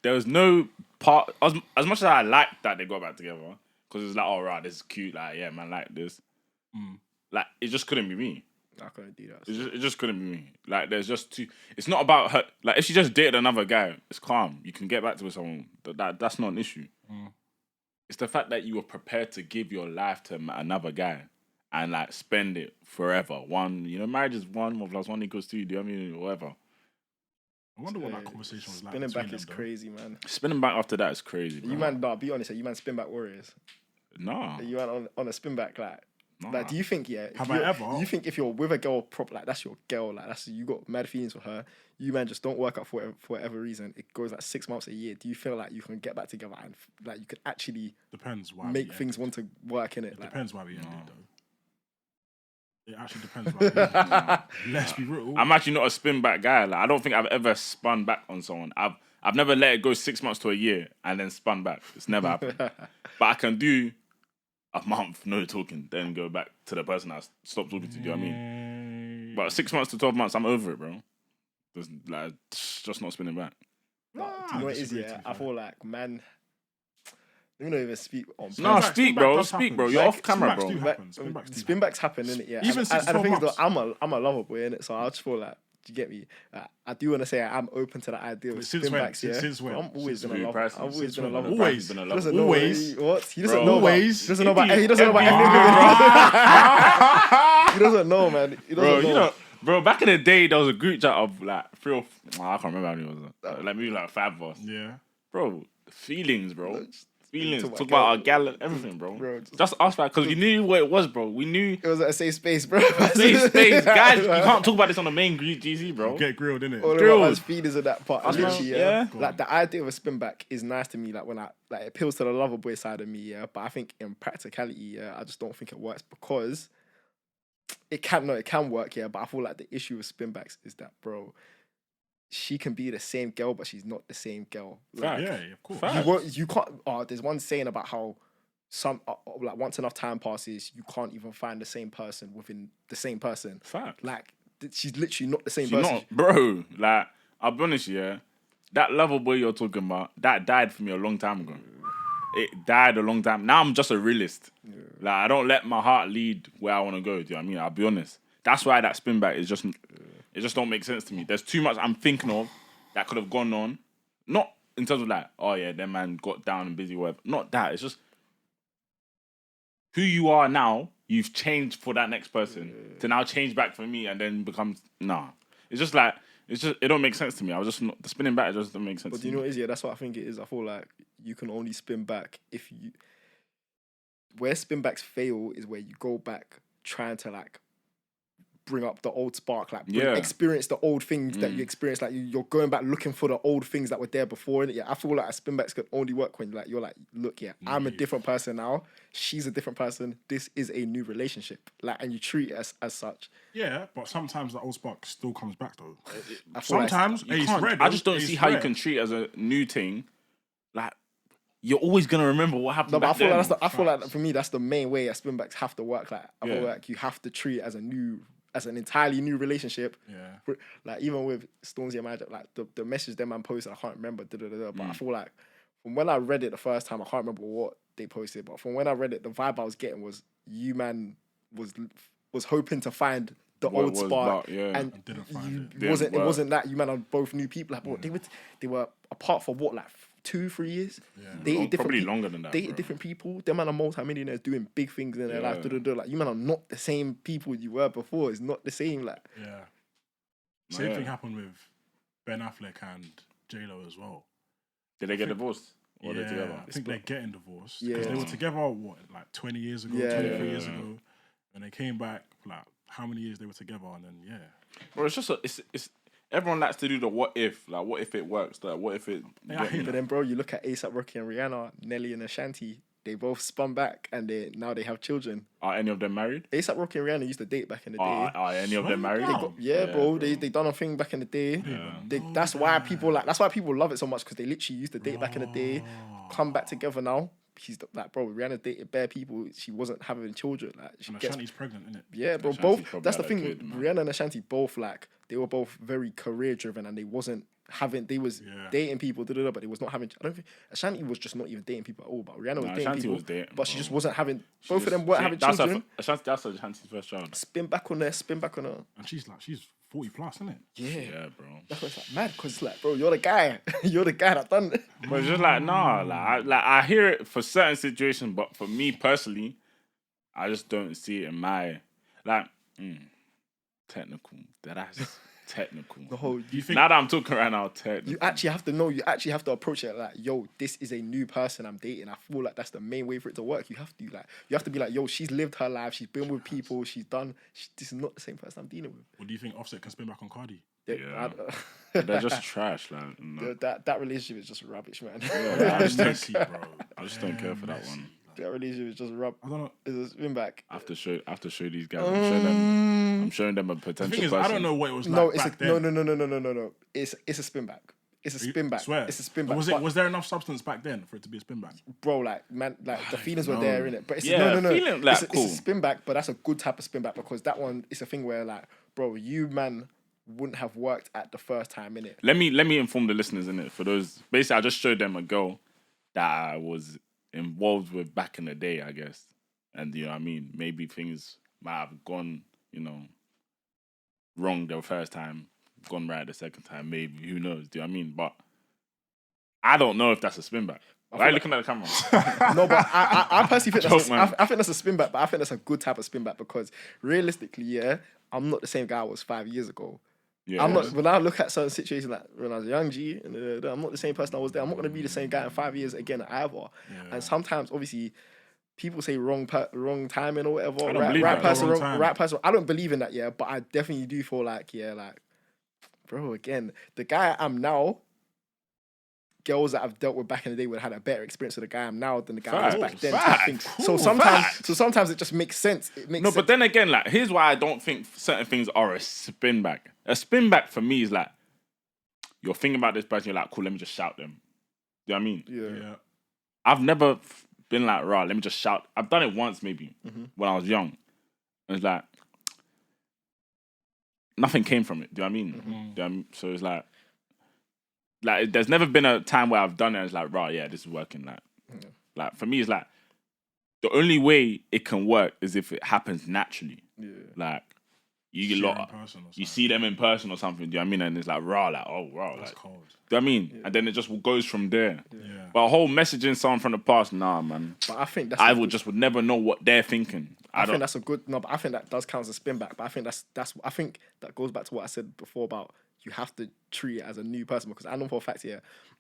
There was no part as much as I liked that they got back together because it was like, oh right, this is cute. Like, yeah, man, like this. Like, it just couldn't be me. I couldn't do that. It just couldn't be me. Like, there's just too. It's not about her. Like, if she just dated another guy, it's calm. You can get back to someone. That's not an issue. It's the fact that you were prepared to give your life to another guy and like spend it forever. Marriage is 1 + 1 = 2. Do you know what I mean? Whatever. I wonder what that conversation was like. Spinning back is crazy, man. Spinning back after that is crazy, bro. You man, be honest, you man spin back warriors. Nah. You man on a spin back, like. Nah. Like, do you think, Have I ever? You think if you're with a girl, like, that's your girl, like, you got mad feelings for her, you man just don't work out for whatever reason, it goes like 6 months, a year, do you feel like you can get back together and, like, you could actually make things want to work in it? Like, depends why we ended, though. It actually depends why we ended. Let's be real. I'm actually not a spin back guy. Like, I don't think I've ever spun back on someone. I've never let it go 6 months to a year and then spun back. It's never happened. But I can do a month, no talking, then go back to the person I stopped talking to. Do you know what I mean? But 6 months to 12 months, I'm over it, bro. Just not spinning back. do you know what it is? Yeah, I feel like, man. Let me not even speak on. No, speak, bro. Speak, bro. You're off camera, bro. Spinbacks happen, innit? Yeah. Even 6 and the thing is, months. though, I'm a lover boy, innit? So I just feel like, do you get me? I do want to say I'm open to the idea of spinbacks. Yeah, since when? I'm always been a lover. Pricey. I've always been a lover. Always. Been a He lover. doesn't know Always. what he doesn't Bro. know. Always. He doesn't know about. He doesn't know about everything. He doesn't know, man. He doesn't know. Bro, back in the day, there was a group chat of like 3 or I can't remember how many it was. Like maybe like 5 of us. Yeah. Bro, feelings, bro. Feelings. Talk Talk about about our gal, everything, bro. Bro, Just us, because we knew what it was, bro. We knew. It was a safe space, bro. Safe space, guys. You can't talk about this on the main GC, bro. Get grilled, innit? All Grilled. about man's feelings in that part. That's Literally, man, yeah. yeah. Like, the idea of a spin back is nice to me. Like, when it appeals to the lover boy side of me, yeah. But I think in practicality, yeah, I just don't think it works because it can work, yeah. But I feel like the issue with spin backs is that, bro, she can be the same girl, but she's not the same girl. Like, Yeah, of course. Facts. you can't. There's one saying about how like once enough time passes, you can't even find the same person within the same person. Fact. Like, she's literally not the same She's person. not, bro. Like, I'll be honest, yeah. That lover boy you're talking about, that died for me a long time ago. It died a long time. Now I'm just a realist. Yeah. Like, I don't let my heart lead where I want to go. Do you know what I mean? I'll be honest. That's why that spin back is just, it just don't make sense to me. There's too much I'm thinking of that could have gone on. Not in terms of like, oh yeah, that man got down and busy, whatever. Not that. It's just who you are now. You've changed for that next person to now change back for me and then becomes It's just like it don't make sense to me. I was just not the spinning back. It just doesn't make sense. But do you know what it is? Yeah, that's what I think it is. I feel like you can only spin back if you. Where spin backs fail is where you go back trying to like bring up the old spark, like experience the old things that you experienced. Like you're going back looking for the old things that were there before. And yeah, I feel like a spin backs can only work when you're like, look, yeah, I'm a different person now. She's a different person. This is a new relationship. Like, and you treat it as such. Yeah, but sometimes the old spark still comes back though. Sometimes it's red. I just don't see how you can treat it as a new thing. Like, you're always gonna remember what happened. No, but back I feel like for me that's the main way that spin backs have to work. Like, I feel like you have to treat it as an entirely new relationship. Yeah. Like, even with Stormzy and Magic, like the message them man posted, I can't remember. But I feel like from when I read it the first time, I can't remember what they posted. But from when I read it, the vibe I was getting was you man was hoping to find the old spark, and didn't find it. It wasn't that you man are both new people. Like, they were apart for what, like 2-3 years. Yeah. They Probably longer than that. Dated different people. Them man are multi-millionaires doing big things in their life. Like, you man are not the same people you were before. It's not the same. Like, same thing happened with Ben Affleck and J-Lo as well. Did they get divorced? Or they're together? I think they're getting divorced. Yeah. Because they were together, like 20 years ago, 23 years ago. And they came back, like, how many years they were together, and then, Bro, it's just, it's everyone likes to do the what if. Like, what if it works? Like, what if it... But then, bro, you look at A$AP Rocky and Rihanna, Nelly and Ashanti, They both spun back and now they have children. Are any of them married? A$AP Rocky and Rihanna used to date back in the day. Are any of them married? Bro. They done a thing back in the day. That's why people love it so much, because they literally used to date back in the day, come back together now. He's like, bro, Rihanna dated bare people. She wasn't having children. Like, Ashanti's pregnant, isn't it? Yeah, bro. Ashanti's Both. That's the thing. kid, man. Rihanna and Ashanti both, like, they were both very career driven, and they wasn't having. They was dating people, but they was not having. I don't think Ashanti was just not even dating people at all. But Rihanna was dating Ashanti people, was dating, but she bro. just wasn't having. Both of them weren't having children. That's Ashanti's first child. Spin back on her. And she's 40 plus, isn't it? Yeah, bro. That's why it's like mad, because it's like, bro, you're the guy. You're the guy that done it. But it's just like, nah, I hear it for certain situations, but for me personally, I just don't see it in my technical. That's technical. The whole. Now that I'm talking right now, technical. You actually have to know. You actually have to approach it like, yo, this is a new person I'm dating. I feel like that's the main way for it to work. You have to be like, yo, she's lived her life. She's been with people. She's done. This is not the same person I'm dealing with. What do you think Offset can spin back on Cardi? Yeah. They're just trash, like. No. That relationship is just rubbish, man. Yeah, I just Messy, bro. don't care for that one. That relationship is just rubbish. I don't know. It's a spin back. I have to show these guys. I'm showing them a The potential thing is, person. I don't know what it was No, like it's back no. then. It's a spin back. It's a spin back. Swear. It's a spin back. Was there enough substance back then for it to be a spin back? Bro, like, man, like the feelings were there, innit? But it's feeling, like, it's a spin back, but that's a good type of spin back, because that one is a thing where, like, bro, you, man, wouldn't have worked at the first time, innit? Let me inform the listeners, innit? For those, basically, I just showed them a girl that I was involved with back in the day, I guess. And, you know what I mean? Maybe things might have gone, wrong the first time, gone right the second time, maybe. Who knows? Do you know what I mean? But I don't know if that's a spin back. Why are you looking at the camera? No, but I personally think I think that's a spin back, but I think that's a good type of spin back, because realistically, I'm not the same guy I was 5 years ago. Yeah, I'm not. When I look at certain situations, like when I was a young G, and I'm not the same person I was there. I'm not going to be the same guy in 5 years again either. Yeah. And sometimes, obviously, people say wrong timing or whatever. I don't believe right that. person, Wrong right person. I don't believe in that, but I definitely do feel like, bro, again, the guy I'm now, girls that I've dealt with back in the day would have had a better experience with the guy I'm now than the guy I was back then. So sometimes it just makes sense. It makes sense. But then again, like, here's why I don't think certain things are a spin back. A spin back for me is like, you're thinking about this person, you're like, cool, let me just shout them. Do you know what I mean? Yeah. I've never been like, right, let me just shout. I've done it once maybe when I was young. And it's like, nothing came from it. Do you know what I mean? Do you know what I mean? So it's like there's never been a time where I've done it and it's like, right, yeah, this is working. Like for me, it's like the only way it can work is if it happens naturally. Yeah. Like you see them in person or something. Do you know what I mean? And it's like that's cold. Do you know what I mean? Yeah. And then it just goes from there. Yeah. But a whole messaging someone from the past, nah, man. But I think I would never know what they're thinking. I think that's a good but I think that does count as a spin back. But I think I think that goes back to what I said before about you have to treat it as a new person, because I know for a fact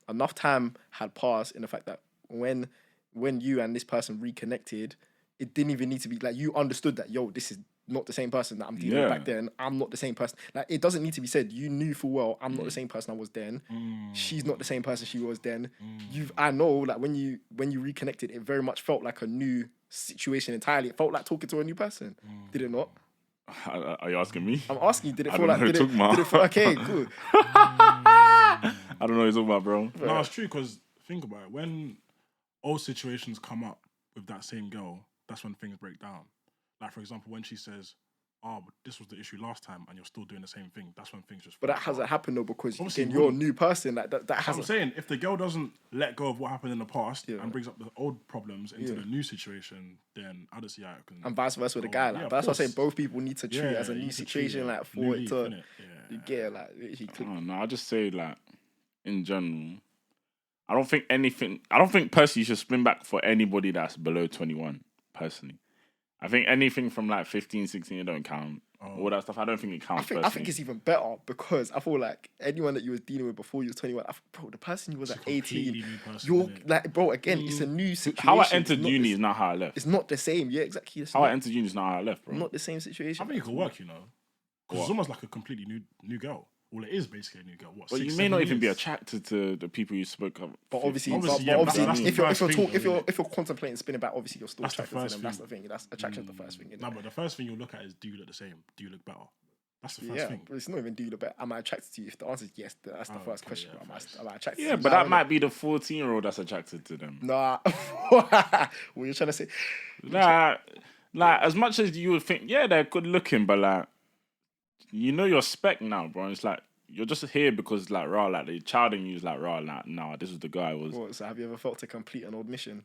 enough time had passed in the fact that when you and this person reconnected, it didn't even need to be like you understood that, yo, this is not the same person that I'm dealing with back then. I'm not the same person. Like, it doesn't need to be said. You knew full well I'm not the same person I was then. She's not the same person she was then. I know, like, when you reconnected, it very much felt like a new situation entirely. It felt like talking to a new person. Did it not? Are you asking me? I'm asking you. Did it feel like? Did it feel okay? Good. I don't know what you're talking about, bro. No, it's true, because think about it. When old situations come up with that same girl, that's when things break down. Like, for example, when she says, but this was the issue last time and you're still doing the same thing, that's when things just... But that hasn't happened, though, because you're a new person. That hasn't... I'm saying, if the girl doesn't let go of what happened in the past and brings up the old problems into the new situation, then I don't see how it can... And vice versa with the guy. Like, that's what I'm saying. Both people need to treat it as a new situation, like, for it to... You get, like, literally... No, I just say, like, in general, I don't think personally you should spin back for anybody that's below 21, personally. I think anything from like 15, 16, it don't count. All that stuff, I don't think it counts. I think it's even better, because I feel like anyone that you was dealing with before you was 21, bro, the person you was at 18, you're like, bro, again, it's a new situation. How I entered uni is not how I left. It's not the same. Yeah, exactly. How I entered uni is not how I left, bro. Not the same situation. I think it could work, because it's almost like a completely new girl. All it is basically a new girl. What? But 6, you may not 7 even be years? attracted to the people you spoke of. But obviously, Obviously, but that's the if you're first thing, though, if you're contemplating spinning back, obviously you're still That's the attracted to first them. That's the thing. thing. That's attraction's the first thing. Isn't No, it? but the first thing you'll look at is, do you look the same? Do you look better? That's the first Yeah, thing. but it's not even do you look better. Am I attracted to you? If the answer is yes, that's the first okay, question. yeah, Am I attracted to Yeah, you? but Now, that innit? might be the 14-year-old that's attracted to them. Nah. What you're trying to say? Like, as much as you would think, yeah, they're good looking, but like, you know your spec now, bro. It's like you're just here because like raw, like the child in you is like raw, like nah, this was the guy I was. What, so have you ever felt to complete an old mission?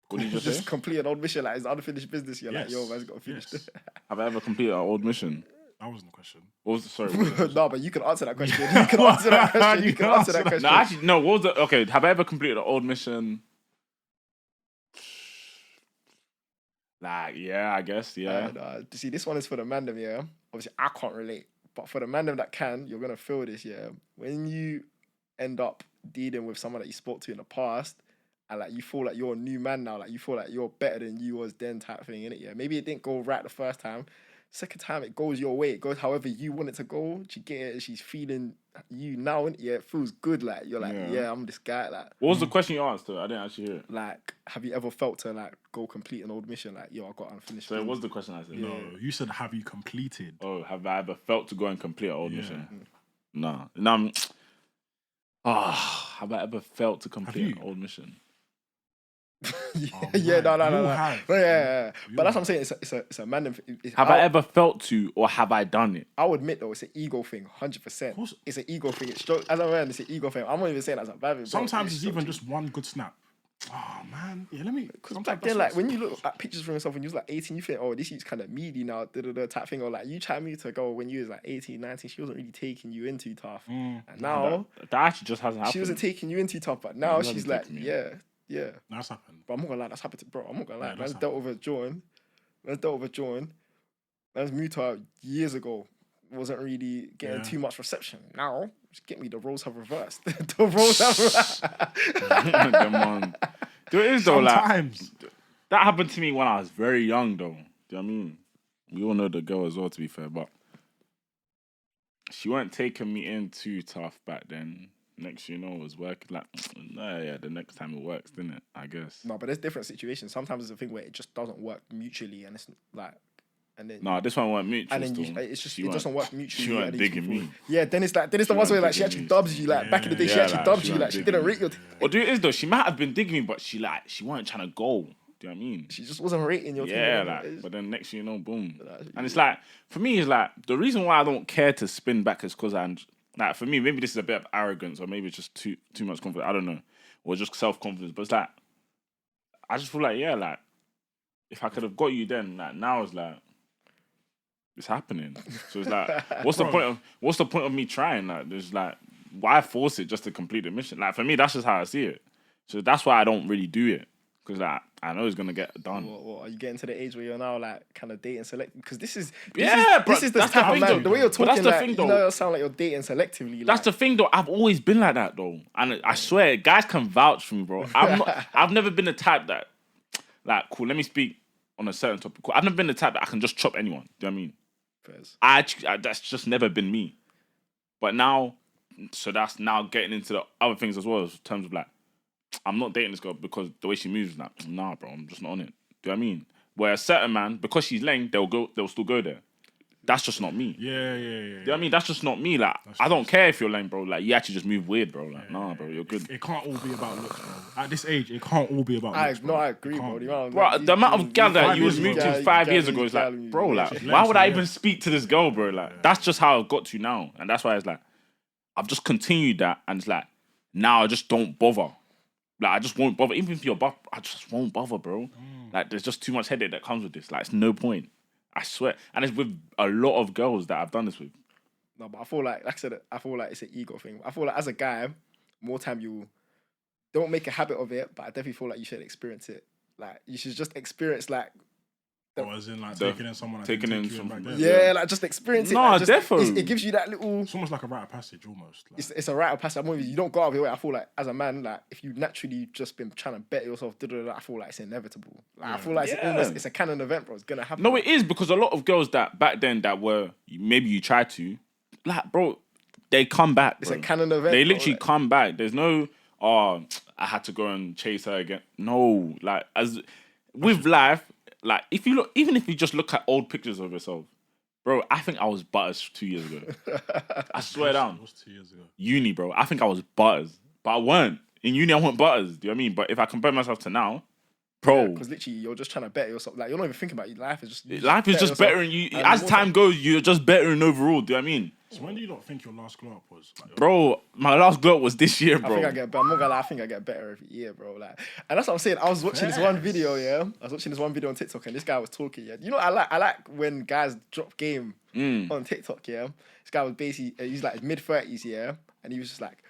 What did you just Just say? complete an old mission, like it's unfinished business. You're like, Yes. yo, man's got to finish Yes. this. Have I ever completed an old mission? That wasn't the question. What was the, sorry? What was the question? No, but you can answer that question. You can answer that question. You can answer that question. No, actually, no. What was the okay? Have I ever completed an old mission? Like, yeah, I guess, yeah. See, this one is for the man them, yeah. Obviously, I can't relate, but for the man them that can, you're gonna feel this, yeah. When you end up dealing with someone that you spoke to in the past, and like you feel like you're a new man now, like you feel like you're better than you was then, type thing, innit? Yeah. Maybe it didn't go right the first time. Second time, it goes your way. It goes however you want it to go. She get it. She's feeling you now, innit? Yeah. It feels good. Like you're like, yeah, I'm this guy. Like, What was the question you asked? I didn't actually hear it. like, have you ever felt to like go complete an old mission? Like, yo, I got unfinished. So what was the question I said? No, you said, have you completed? Oh, have I ever felt to go and complete an old Yeah. mission? No. No. Have I ever felt to complete an old mission? Yeah, no. have. Yeah. You But that's what I'm have. saying. It's a man. Have I ever felt to, or have I done it? I'll admit though, it's an ego thing, 100%. course. It's an ego thing. It's as a man, it's an ego thing. I'm not even saying that's a bad thing. bro. Sometimes it's even structured. just one good snap. Oh man, yeah. Let me. Because back then, like when you look at pictures from yourself when you was like 18, you think, oh, this you's kind of meaty now, type thing. Or like you tried me to go when you was like 18, 19, she wasn't really taking you in too tough. And now That actually just hasn't happened. she wasn't taking you in too tough, but now it she's hasn't like, taken me. yeah. That's happened. But I'm not gonna lie, that's happened to bro. I'm not gonna lie. Yeah, Man's that's dealt with Jordan. Man's moved to her years ago. Wasn't really getting too much reception. Now, just get me, the roles have reversed. The roles have reversed. Come on. There is though, Sometimes. like that happened to me when I was very young though. Do you know what I mean? We all know the girl as well, to be fair, but she weren't taking me in too tough back then. Next, you know, it was working like, yeah, the next time it works, didn't it? I guess. No, but there's different situations. Sometimes it's a thing where it just doesn't work mutually, and it's like, and then No, this one weren't mutual. and then still. it's just She it weren't- doesn't work mutually. She weren't and then digging people- me. Yeah, then it's the ones where like she digging actually me. dubs you. Like back in the day, she Yeah, actually like, dubbed she you. weren't Like she digging didn't me. rate your. What do it is though? She might have been digging me, but she weren't trying to go. Do you know what I mean? She just wasn't rating your. Yeah, thing, like, It's- but then next thing you know, boom. Like, And it's like, for me, it's like, the reason why I don't care to spin back is because I'm, like, for me, maybe this is a bit of arrogance or maybe it's just too much confidence. I don't know. Or just self-confidence. But it's like, I just feel like, yeah, like, if I could have got you then, like, now it's like, it's happening. So it's like, what's the point of me trying? Like, there's like, why force it just to complete the mission? Like, for me, that's just how I see it. So that's why I don't really do it. Because like, I know it's going to get done. What, are you getting to the age where you're now like kind of dating select? Because this is the that's the type of thing, man. though. The way you're But that's talking, the like thing, you though. know, it sound like you're dating selectively. That's the thing, though. I've always been like that, though, and I swear, guys can vouch for me, bro. I've never been the type that, like, cool. Let me speak on a certain topic. Cool. I've never been the type that I can just chop anyone. Do you know what I mean? That's just never been me. But now, so that's now getting into the other things as well, in terms of like, I'm not dating this girl because the way she moves, like, nah, bro, I'm just not on it. Do you know what I mean? Where a certain man, because she's lame, they'll still go there. That's just not me. Yeah. Do you know what I mean? That's just not me. Like, I don't care if you're lame, bro. Like, you actually just move weird, bro. Like, nah, bro, you're good. It can't all be about looks, bro. At this age, it can't all be about looks. No, I agree, It can't bro. be. Bro, the amount of gal that you was moved to 5 years ago is like, like, bro, like, why would I even speak to this girl, bro? Like, that's just how I got to now. And that's why it's like, I've just continued that. And it's like, now I just don't bother. Like, I just won't bother. Even if you're buff, I just won't bother, bro. Like, there's just too much headache that comes with this. Like, it's no point. I swear. And it's with a lot of girls that I've done this with. No, but I feel like I said, I feel like it's an ego thing. I feel like as a guy, more time you don't make a habit of it, but I definitely feel like you should experience it. Like, you should just experience, like, Or as in, like, taking in someone that taking didn't in take you some- back then. yeah, like, just experience it. No, like, just, defo. it gives you that little... It's almost like a rite of passage, almost. Like, It's a rite of passage. I'm with you. You don't go out of your way. I feel like as a man, like if you naturally just been trying to bet yourself, I feel like it's inevitable. Like, I feel like it's a canon event, bro. It's gonna happen. No, it is, because a lot of girls that back then that were, maybe you tried to, like, bro, they come back. It's bro. a canon event. They bro, literally like, come back. There's no, I had to go and chase her again. No, like as with life, like if you look, even if you just look at old pictures of yourself, bro, I think I was butters 2 years ago. I swear down. It was 2 years ago. Uni, bro. I think I was butters, but I weren't. In uni, I wasn't butters. Do you know what I mean? But if I compare myself to now, bro, because literally you're just trying to better yourself. Like you're not even thinking about your life. Is just life is just yourself. better. And you, And as more time goes, you're just bettering overall. Do you know what I mean? So when do you not think your last glow up was? Like, Bro, my last glow up was this year, bro. I think I get better. I'm not gonna lie, I think I get better every year, bro. Like, and that's what I'm saying. I was watching this one video, yeah. I was watching this one video on TikTok, and this guy was talking, yeah. You know, I like when guys drop game on TikTok, yeah. This guy was basically, he's like mid-30s, yeah, and he was just like,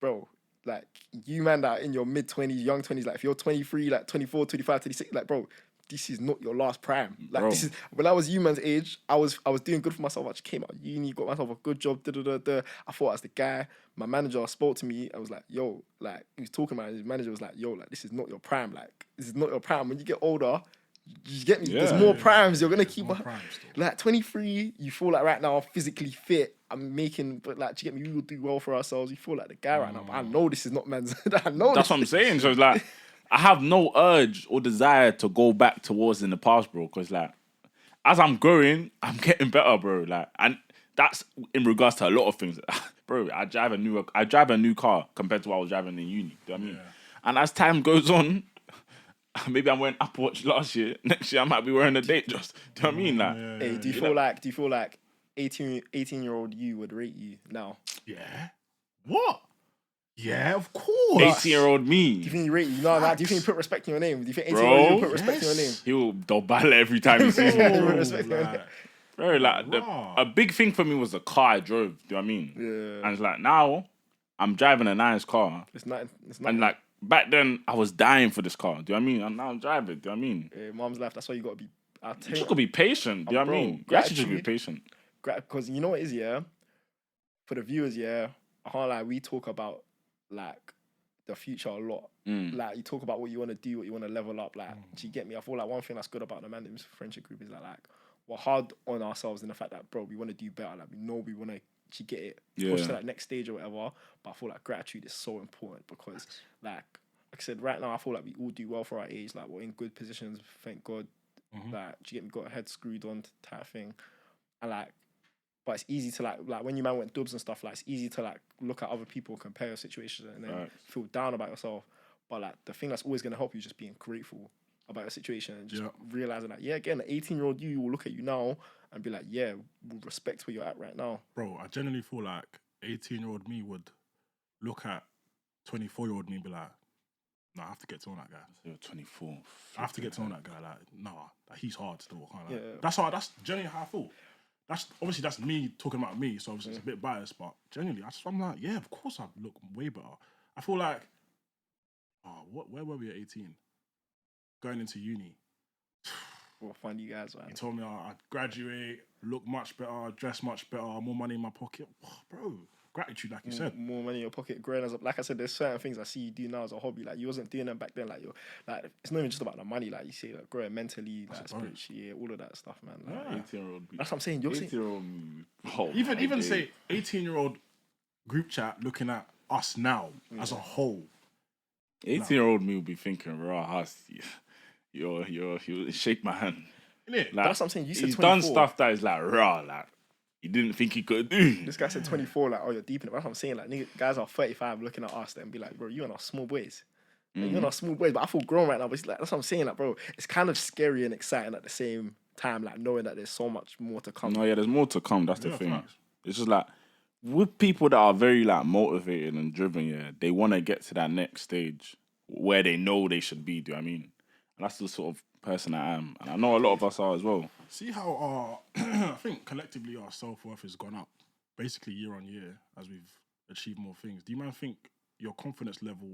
bro, like you man that are in your mid-20s, young 20s, like if you're 23, like 24, 25, 26, like bro, this is not your last prime. Like Bro. this is when I was you man's age, I was doing good for myself. I just came out of uni, got myself a good job. I thought I was the guy. My manager spoke to me. I was like, yo, like he was talking about it. His manager was like, yo, like this is not your prime. Like this is not your prime. When you get older, you get me. There's more primes. You're gonna keep like 23. You feel like right now physically fit. I'm making, but like, do you get me? We will do well for ourselves. You feel like the guy right now. But I know this is not man's. I know That's what I'm saying. So it's like, I have no urge or desire to go back towards in the past, bro. Because like, as I'm growing, I'm getting better, bro. Like, and that's in regards to a lot of things, bro. I drive a new car compared to what I was driving in uni. Do you know what I mean? And as time goes on, maybe I'm wearing Apple Watch last year. Next year I might be wearing a date. Just do you know what I mean? Like, hey, do you feel like 18-year-old you would rate you now? Yeah. What? Yeah, of course. 18-year-old me. Do you think he rate you? No, like, do you think he put respect in your name? Do you think 18-year-old you will put respect in your name? He'll dobale every time he sees me. He put respect in your name. Bro, like a big thing for me was the car I drove. Do you know what I mean? Yeah. And it's like now I'm driving a nice car. It's not. And like back then I was dying for this car. Do you know what I mean? And now I'm driving. Do you know what I mean? Yeah, mom's life. That's why you gotta be. You just gotta be patient. Do you know what I mean? You actually just be patient. Because you know what it is, yeah. For the viewers, yeah, I can't lie. We talk about like the future a lot. Like you talk about what you want to do, what you want to level up. Like, do you get me? I feel like one thing that's good about the Mandims friendship group is that like we're hard on ourselves in the fact that bro, we want to do better. Like we know we want to get it, push to that next stage or whatever. But I feel like gratitude is so important because like I said, right now I feel like we all do well for our age. Like we're in good positions, thank God. Like, do you get me? Got a head screwed on type thing, and like. But it's easy to like when you man went dubs and stuff, like it's easy to like look at other people, compare your situation, and then feel down about yourself. But like the thing that's always gonna help you is just being grateful about your situation and just realizing that again, the 18-year-old you will look at you now and be like, yeah, we'll respect where you're at right now. Bro, I genuinely feel like 18-year-old me would look at 24-year-old me and be like, no, I have to get to know that guy. You're 24. I have to get to know that guy. Like, nah, like, he's hard still. That's genuinely how I feel. That's me talking about me, so obviously it's a bit biased, but genuinely, I'm like, yeah, of course I look way better. I feel like, where were we at 18? Going into uni. We'll find you guys, man. He told me I'd graduate, look much better, dress much better, more money in my pocket. Bro, gratitude, like you said. More money in your pocket, growing as like I said, there's certain things I see you do now as a hobby. Like you wasn't doing them back then. Like you're like it's not even just about the money. Like you say, like growing mentally, like spiritually, all of that stuff, man. Like, 18-year-old. That's what I'm saying. You're 18-year-old. Even say 18-year-old group chat looking at us now as a whole. 18-year-old me will be thinking, raw, Hus, you'll shake my hand. Like, that's what I'm saying. You said he's 24. done stuff that is like raw, like you didn't think he could do. This guy said 24, like, oh, you're deep in it. That's what I'm saying. Like, nigga, guys are 35 looking at us and be like, bro, you and our small boys. Like, you're not small boys, but I feel grown right now. But it's like, that's what I'm saying. Like, bro, it's kind of scary and exciting at the same time, like knowing that there's so much more to come. No, yeah, there's more to come. That's the thing. Facts. It's just like with people that are very like motivated and driven, yeah, they want to get to that next stage where they know they should be. Do you know what I mean? And that's the sort of person I am, and I know a lot of us are as well. See how I think collectively our self-worth has gone up basically year on year as we've achieved more things. Do you man think your confidence level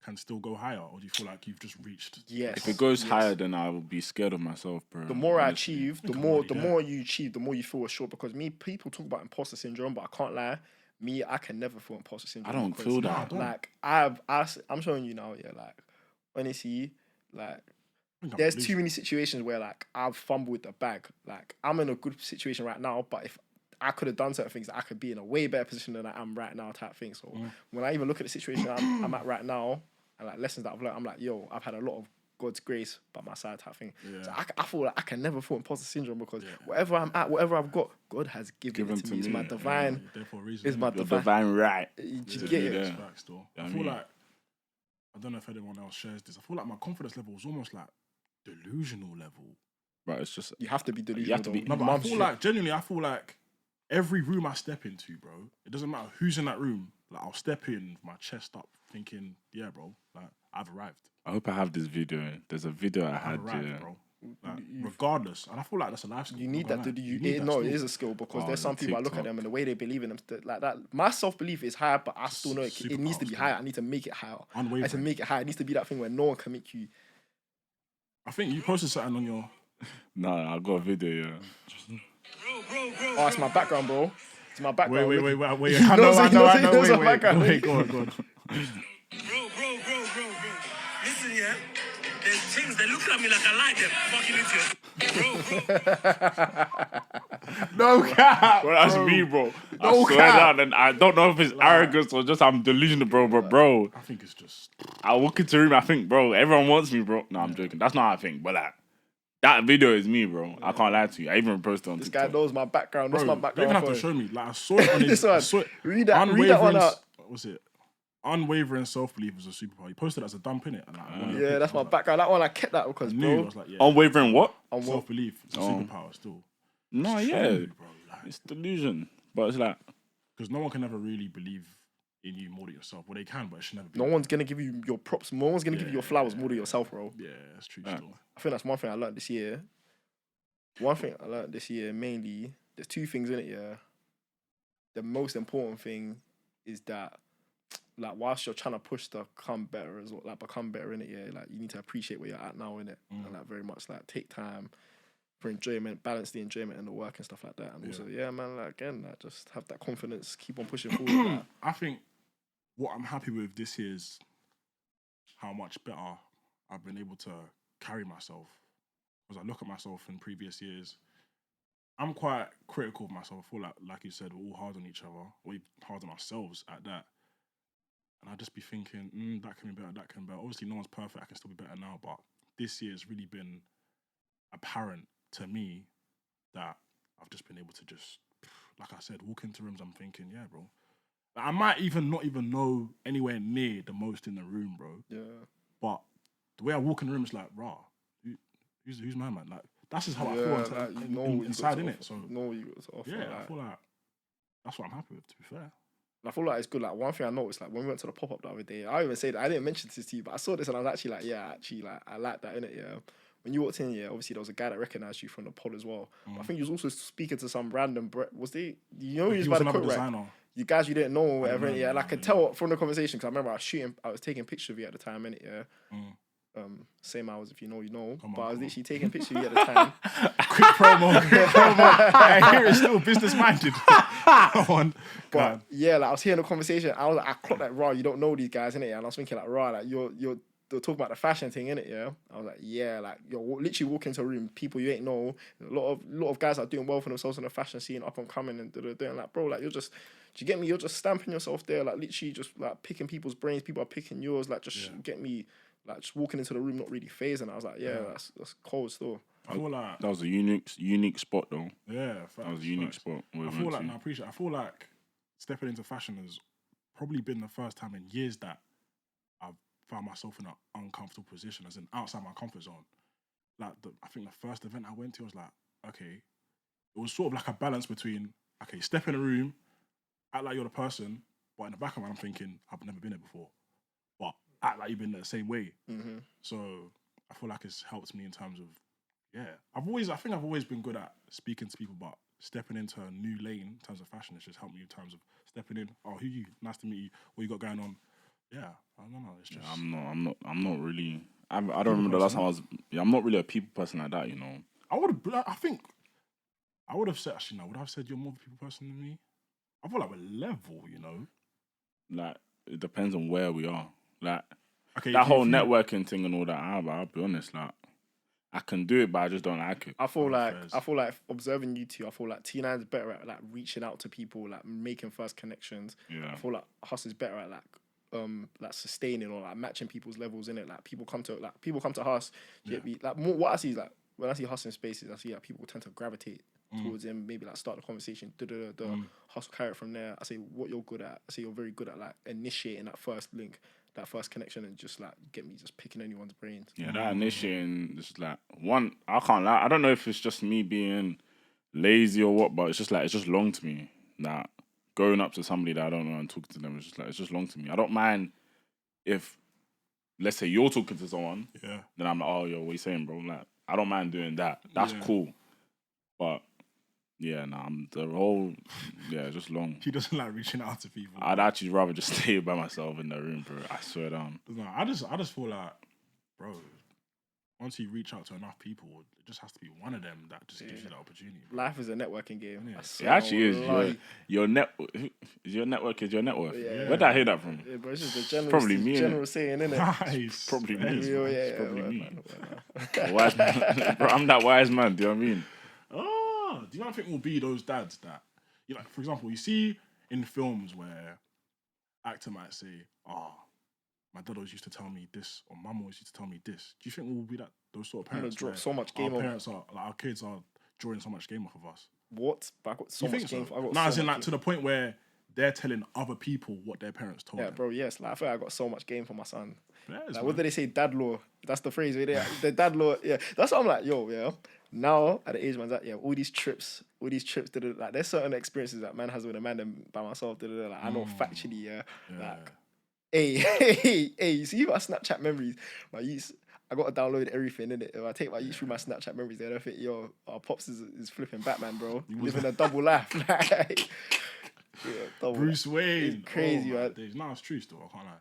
can still go higher, or do you feel like you've just reached? Yes. If it goes higher, then I will be scared of myself, bro. The more I achieve, the more you achieve, the more you feel assured. Because people talk about imposter syndrome, but I can't lie. Me, I can never feel imposter syndrome. I don't feel that. Like I'm showing you now, yeah. Like honestly, like there's too many situations where like I've fumbled with the bag. Like I'm in a good situation right now, but if I could have done certain things that I could be in a way better position than I am right now type thing. So when I even look at the situation I'm at right now and like lessons that I've learned, I'm like, yo, I've had a lot of God's grace by my side type thing. Yeah. So I feel like I can never fall imposter syndrome because whatever I'm at, whatever I've got, God has given it to me. It's my divine. Therefore, reason. It's my divine right. You get it? Facts, though. I feel like, I don't know if anyone else shares this. I feel like my confidence level was almost like delusional level. Right, it's just You have to be delusional. You have to be. No, but I feel like genuinely, I feel like every room I step into, bro, it doesn't matter who's in that room. Like I'll step in with my chest up, thinking, yeah, bro, like I've arrived. I hope I have this video. There's a video I had, arrived, bro. Like, regardless, and I feel like that's a life skill. You need that. It is a skill because there's some people I look at them and the way they believe in them, like that. My self belief is high, but I still know it needs to be higher. I need to make it higher. Unwavering. I need to make it higher. It needs to be that thing where no one can make you. I think you posted something on your. No, I got a video. Yeah. Oh, it's my background, bro. It's my background. Wait. I know. Wait, go on. Bro. Listen, yeah. There's things that look at me like I like them. Fucking idiot. Bro. No cap. Bro, that's me, bro. I swear down, and I don't know if it's arrogance or just I'm delusional, bro. But bro, I think it's just. I walk into a room, I think, bro, everyone wants me, bro. No, I'm joking. That's not how I think, but like. That video is me, bro. I can't lie to you. I even posted on This TikTok. guy knows my background. What's my background? You even have to show me. Like I saw it on his. This one. Read that one out. What's it? Unwavering self-belief is a superpower. You posted it as a dump, innit? And Yeah, that's my background. That one I kept that because, I bro. was like, yeah, Unwavering what? self-belief. It's a superpower still. No, It's yeah. true, bro. Like, It's delusion. But it's like... because no one can ever really believe in you more than yourself. Well, they can, but it should never be. No one's going to give you your props. No one's going to give you your flowers more than yourself, bro. Yeah, that's true still. I think that's one thing I learned this year. One thing I learned this year mainly, there's two things in it, yeah. The most important thing is that, like, whilst you're trying to push to become better as well, like, become better in it, yeah, like, you need to appreciate where you're at now in it. And, like, very much, like, take time for enjoyment, balance the enjoyment and the work and stuff like that. And also, yeah, man, like, again, like, just have that confidence, keep on pushing forward. Like. I think what I'm happy with this year is how much better I've been able to carry myself. Because I look at myself in previous years, I'm quite critical of myself. I feel like you said, we're all hard on each other, or hard on ourselves at that. And I just be thinking, that can be better, that can be better. Obviously, no one's perfect, I can still be better now, but this year has really been apparent to me that I've just been able to just, like I said, walk into rooms, I'm thinking, yeah, bro. Like, I might not even know anywhere near the most in the room, bro. Yeah. But the way I walk in the room is like, rah. Who's my man? Like that's just how I feel inside innit. So you got to offer. Yeah, like, I feel like that's what I'm happy with. To be fair, I feel like it's good. Like one thing I noticed, like when we went to the pop up the other day, I even say that I didn't mention this to you, but I saw this and I was actually like, like I like that innit. Yeah. When you walked in, yeah, obviously there was a guy that recognized you from the pod as well. I think you was also speaking to some random. He was by the coat rack. You guys you didn't know or whatever. Yeah, and I could tell from the conversation because I remember I was taking pictures of you at the time, innit. Yeah. Same hours if you know, you know. But I was literally taking pictures of you at the time. quick promo. I hear it's still business minded. But yeah, like I was hearing the conversation. I clocked like, raw, you don't know these guys, innit? And I was thinking like, raw, like you're talking about the fashion thing, innit? Yeah. I was like, yeah, like you're literally walking into a room, people you ain't know. A lot of guys are doing well for themselves in the fashion scene, up and coming, and doing like, bro, like you're just. Do you get me? You're just stamping yourself there, like literally just like picking people's brains. People are picking yours, like just get me. Like just walking into the room, not really phasing. I was like, that's cold still. I feel like that was a unique spot though. Yeah, that was a unique spot. I feel like stepping into fashion has probably been the first time in years that I've found myself in an uncomfortable position, as in outside my comfort zone. Like I think the first event I went to, I was like, okay, it was sort of like a balance between step in a room, act like you're the person, but in the back of my mind I'm thinking I've never been there before. Act like you've been there the same way. So I feel like it's helped me in terms of, I think I've always been good at speaking to people, but stepping into a new lane in terms of fashion, it's just helped me in terms of stepping in. Oh, who you? Nice to meet you. What you got going on? Yeah, I don't know. It's just I'm not really. I don't remember the last time I was. Yeah, I'm not really a people person like that. You know. I would have said actually. No, would I have said you're more of a people person than me? I feel like we're level. You know. Like it depends on where we are. Like that whole networking thing and all that. I'll be honest. Like I can do it, but I just don't like it. I feel like observing you two, I feel like T9's better at like reaching out to people, like making first connections. Yeah. I feel like Hus is better at like sustaining or like matching people's levels in it. Like people come to Hus. Like more, what I see is like when I see Hus in spaces, I see like people tend to gravitate towards him. Maybe like start the conversation. Hus will carry it from there. I say what you're good at. I say you're very good at like initiating that first link, that first connection, and just like get me just picking anyone's brains. Yeah, that initiating is like one. I can't lie. I don't know if it's just me being lazy or what, but it's just long to me. Like going up to somebody that I don't know and talking to them, it's just long to me. I don't mind if, let's say you're talking to someone, then I'm like, oh, yo, what you saying, bro? Like, I don't mind doing that. That's cool. But yeah, just long. He doesn't like reaching out to people. I'd actually rather just stay by myself in the room, bro. I swear down. No, I just feel like, bro, once you reach out to enough people, it just has to be one of them that just gives you that opportunity. Bro. Life is a networking game. It actually is. Your network is your network. Yeah. Where did I hear that from? Yeah, bro, it's just the probably me, general saying, innit? Nice. Probably me. Yeah, probably me. Wise man. Bro, I'm that wise man. Do you know what I mean? Oh, do you not think will be those dads that, you like, for example, you see in films where actor might say, my dad always used to tell me this, or mum always used to tell me this. Do you think we'll be those sort of parents? Drop so much game our on. Parents are like our kids are drawing so much game off of us. What? But I got so much game. So? As in like to the point where they're telling other people what their parents told them. Yeah, bro. Yes, like I feel like I got so much game for my son. Yes, like, what do they say? Dad law. That's the phrase. Right there. The dad law. Yeah, that's what I'm like. Yo, yeah. Now at the age man's at, all these trips. Like there's certain experiences that man has with a man and by myself. Like I know factually. Like. Hey, you see my Snapchat memories, my youth, I gotta download everything, innit? If I take my youth through my Snapchat memories, they don't think, yo, our pops is flipping Batman, bro. Living a double life. Like, Bruce Wayne. It's crazy, man. No, it's true still, I can't lie.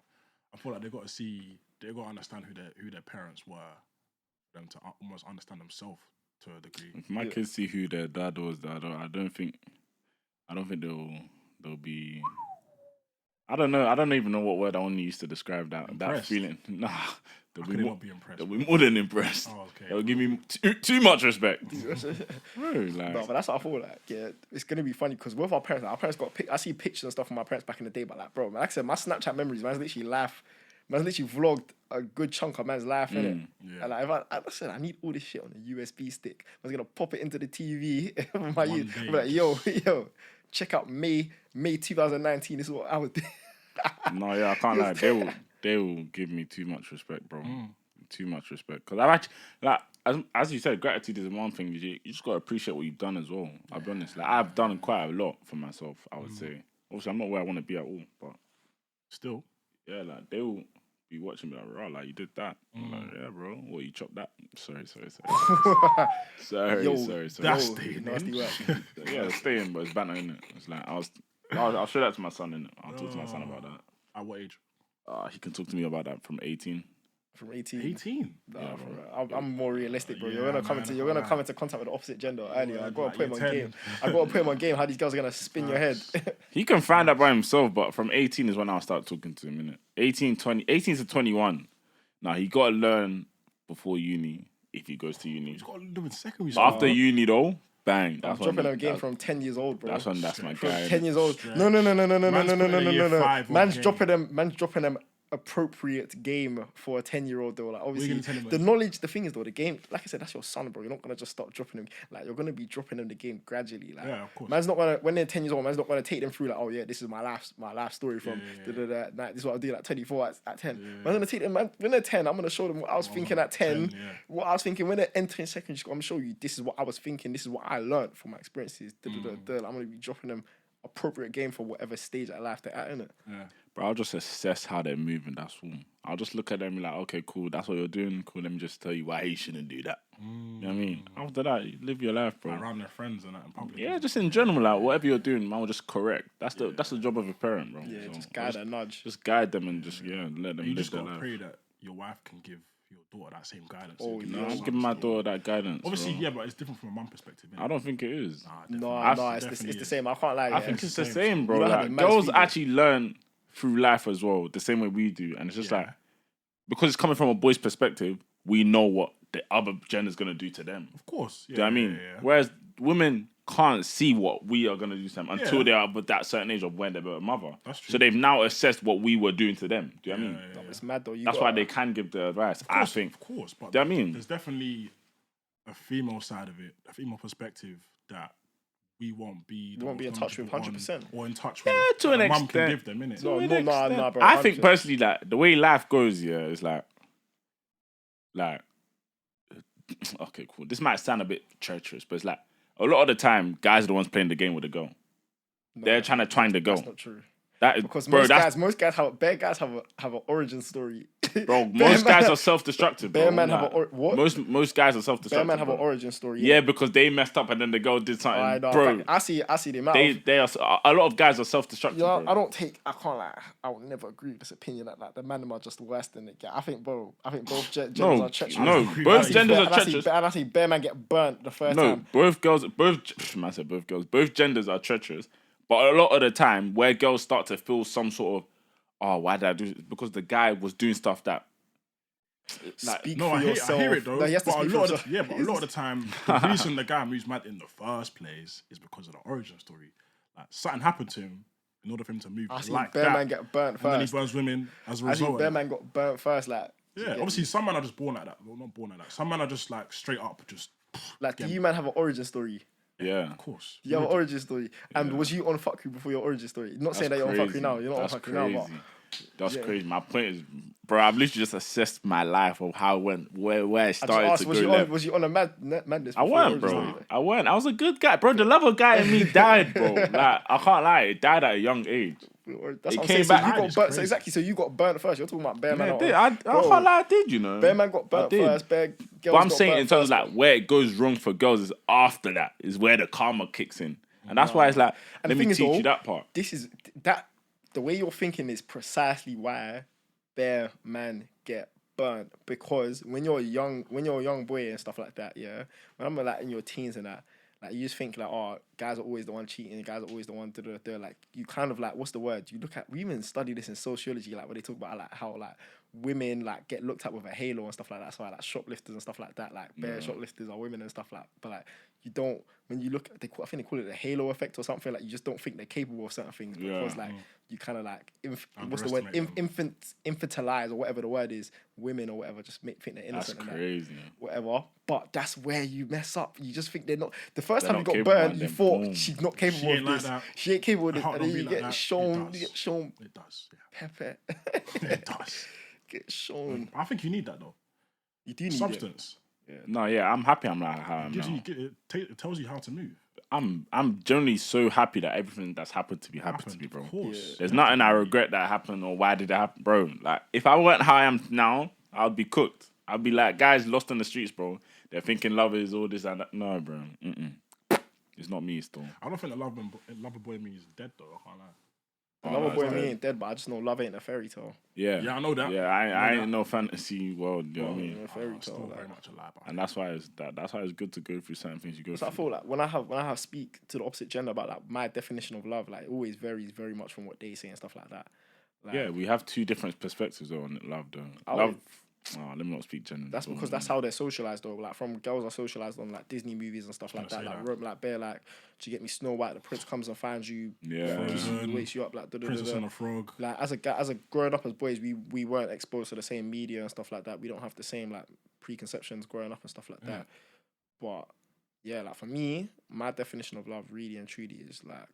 I feel like they gotta understand who their parents were, for them to almost understand themselves to a degree. If my kids see who their dad was, I don't think they'll be. I don't know. I don't even know what word I want to use to describe that feeling. Nah, they'll be impressed. They'll be more than impressed. Oh, okay. They'll give me too much respect. Bro, no, but that's what I feel like. Yeah, it's gonna be funny because with our parents got. I see pictures and stuff from my parents back in the day, but like, bro, like I said, my Snapchat memories, man's literally vlogged a good chunk of man's life, innit? Yeah. And like, if I said I need all this shit on a USB stick, I was gonna pop it into the TV with my youth. I'm like, yo, check out May 2019. This is what I was doing. No, yeah, I can't lie. They will give me too much respect, bro. Too much respect. Because I've actually, like, as you said, gratitude is one thing. You just got to appreciate what you've done as well. I'll be honest. Like, I've done quite a lot for myself, I would say. Obviously, I'm not where I want to be at all, but still. Yeah, like, they will be watching me like, raw, like, you did that. I'm like, yeah, bro. What, you chopped that? Sorry. Sorry. That's staying nasty work. Yeah, it's staying, but it's banter, innit? It's like, I'll show that to my son, innit? I'll talk to my son about that. At what age? He can talk to me about that from 18. From 18? 18? Nah, yeah, I'm more realistic, bro. You're gonna come into contact with the opposite gender earlier. I gotta put him on game. I gotta put him on game how these girls are gonna spin your head. He can find out by himself, but from 18 is when I'll start talking to him, innit? 18 to 21. Now, he gotta learn before uni, if he goes to uni. He's gotta do it secondary school. After uni, though, bang. I'm dropping a game from 10 years old, bro. That's my guy. 10 years old. No. Man's dropping them appropriate game for a 10-year-old though. Like obviously the knowledge, the thing is though, the game, like I said, that's your son, bro. You're not gonna just start dropping him. Like you're gonna be dropping them the game gradually. Like of course. Man's not gonna, when they're 10 years old, man's not gonna take them through like, oh yeah, this is my life story from this is what I do like 24 at 10. Man's gonna take them, when they're 10, I'm gonna show them what I was thinking at 10, what I was thinking when they're entering secondary school. I'm gonna show you this is what I was thinking, this is what I learned from my experiences. I'm gonna be dropping them appropriate game for whatever stage of life they're at, innit? Yeah. Bro, I'll just assess how they're moving, that's all. I'll just look at them and be like, okay, cool, that's what you're doing. Cool, let me just tell you why you shouldn't do that. You know what I mean? After that, you live your life, bro. Like around their friends and that in public. Yeah, just in general, like, whatever you're doing, man, will just correct. That's the job of a parent, bro. Yeah, so just guide and nudge. Just guide them and just, let them live their life. You just gotta pray that your wife can give your daughter that same guidance. Oh, no, I'm giving my daughter that guidance. Obviously, yeah, but it's different from a mum perspective. I don't think it is. No, it's the same. I can't lie. I think it's the same, bro. Like, girls actually learn through life as well, the same way we do. And it's just like, because it's coming from a boy's perspective, we know what the other gender's gonna do to them. Of course. Yeah, Do you know what I mean? Yeah. Whereas women can't see what we are gonna do to them until they are at that certain age of when they're a mother. That's true. So they've now assessed what we were doing to them. Do you know what I mean? It's mad though. That's why they can give the advice. I think. Of course, but Do you know what I mean? there's definitely a female side of it, a female perspective that we won't be. You won't be in touch with 100%. Or in touch with. To an Mum extent. can give them, innit? No, bro. I think personally that the way life goes, it's like, okay, cool. This might sound a bit treacherous, but it's like a lot of the time, guys are the ones playing the game with the girl. They're trying to find the girl. That's not true. That is, Because bro, most guys have an origin story. bro. Most guys are self-destructive. Bear bro. man Like, have what? Most guys are self-destructive. Bear man have an bro. origin story. Yeah, because they messed up and then the girl did something, I know, bro. I see the amount. They are a lot of guys are self-destructive. You know, bro. I can't lie. I would never agree with this opinion that like the man are just worse than the guy. I think both genders are treacherous. No, both genders are And treacherous. I see bear man get burnt the first No, time. both genders are treacherous. But a lot of the time, where girls start to feel some sort of, oh, why did I do this? Because the guy was doing stuff that, like, Speak No, for I yourself. hear it though. No, he has to but speak a for lot himself. but a lot of the time, the reason the guy moves mad in the first place is because of the origin story. Like something happened to him in order for him to move I see like bear that. man get burnt and then he first. burns women as a I see result. bear man got burnt first. Like Yeah, obviously some men are just born like that. Well, not born like that. Some men are just like straight up, just do you man have an origin story? yeah. of course. You have an origin story. And was you on fuckery before your origin story? Not saying that you're on fuckery now. You're not on fuckery now, but That's crazy. My point is, bro, I've literally just assessed my life of how it went, where it I just started asked, to was go you left. was you on a madness? I before your weren't, origin bro. story? I weren't. I was a good guy, bro. The lover guy in me died, bro. Like, I can't lie. It died at a young age. That's It what I'm came saying. So back- you That got is burnt. So crazy. exactly. So you got burnt first. You're talking about bear man. I out did. of- I Bro, can't lie. I did, you know. Bear man got I burnt did. first. Bear girls But I'm got saying burnt in terms first, of like where it goes wrong for girls is after that is where the karma kicks in, and that's why it's like And let the me thing is, teach though, you that part. This is that the way you're thinking is precisely why bear man get burnt, because when you're a young boy and stuff like that, yeah, when I'm like in your teens and that, like you just think like, oh, guys are always the one cheating, guys are always the one like you kind of like, what's the word? You look at, we even study this in sociology, like where they talk about like how like women like get looked at with a halo and stuff like that. That's why like shoplifters and stuff like that, like bare shoplifters are women and stuff like. But like you don't, when you look, I think they call it the halo effect or something. Like you just don't think they're capable of certain things because like you kind of like what's the word? Infantilize or whatever the word is, women or whatever. Just think they're innocent. That's and crazy. whatever. But that's where you mess up. You just think they're not. The first They're time you not got capable, burned, and you then thought boom. she's not capable She of ain't like this. that. She ain't capable of Her this. heart And then don't you beat like get that. shown. It You does. get shown It does. pepper. It does. Get shown. I think you need that though. You do need it. Substance. No, yeah, I'm happy. I'm like how I'm Gives now. you, it tells you how to move. I'm generally so happy that everything that's happened to me happened to me, bro. Of course. There's nothing I regret that happened or why did it happen, bro. Like if I weren't how I am now, I'd be cooked. I'd be like guys lost on the streets, bro. They're thinking love is all this and that. No, bro. It's not me still. I don't think the lover boy me is dead though. I can't lie. Another boy me ain't dead, but I just know love ain't a fairy tale. Yeah. Yeah, I know that. Yeah, I ain't no fantasy world, you know what I mean? A fairy It's still tale. very Like. much alive. And that's why it's good to go through certain things you go So I through. feel like when I have speak to the opposite gender about like my definition of love, like it always varies very much from what they say and stuff like that. Like, Yeah, we have two different perspectives though on love though. Let me not speak gender. that's because that's how they're socialized though. Like from girls are socialized on like Disney movies and stuff like that. say Like that. Rome, like Bear, like do you get me Snow White? The prince comes and finds you, Yeah. fucks you, wakes you up, like Princess and a Frog. Like as a growing up as boys, we weren't exposed to the same media and stuff like that. We don't have the same like preconceptions growing up and stuff like that. But yeah, like for me, my definition of love really and truly is like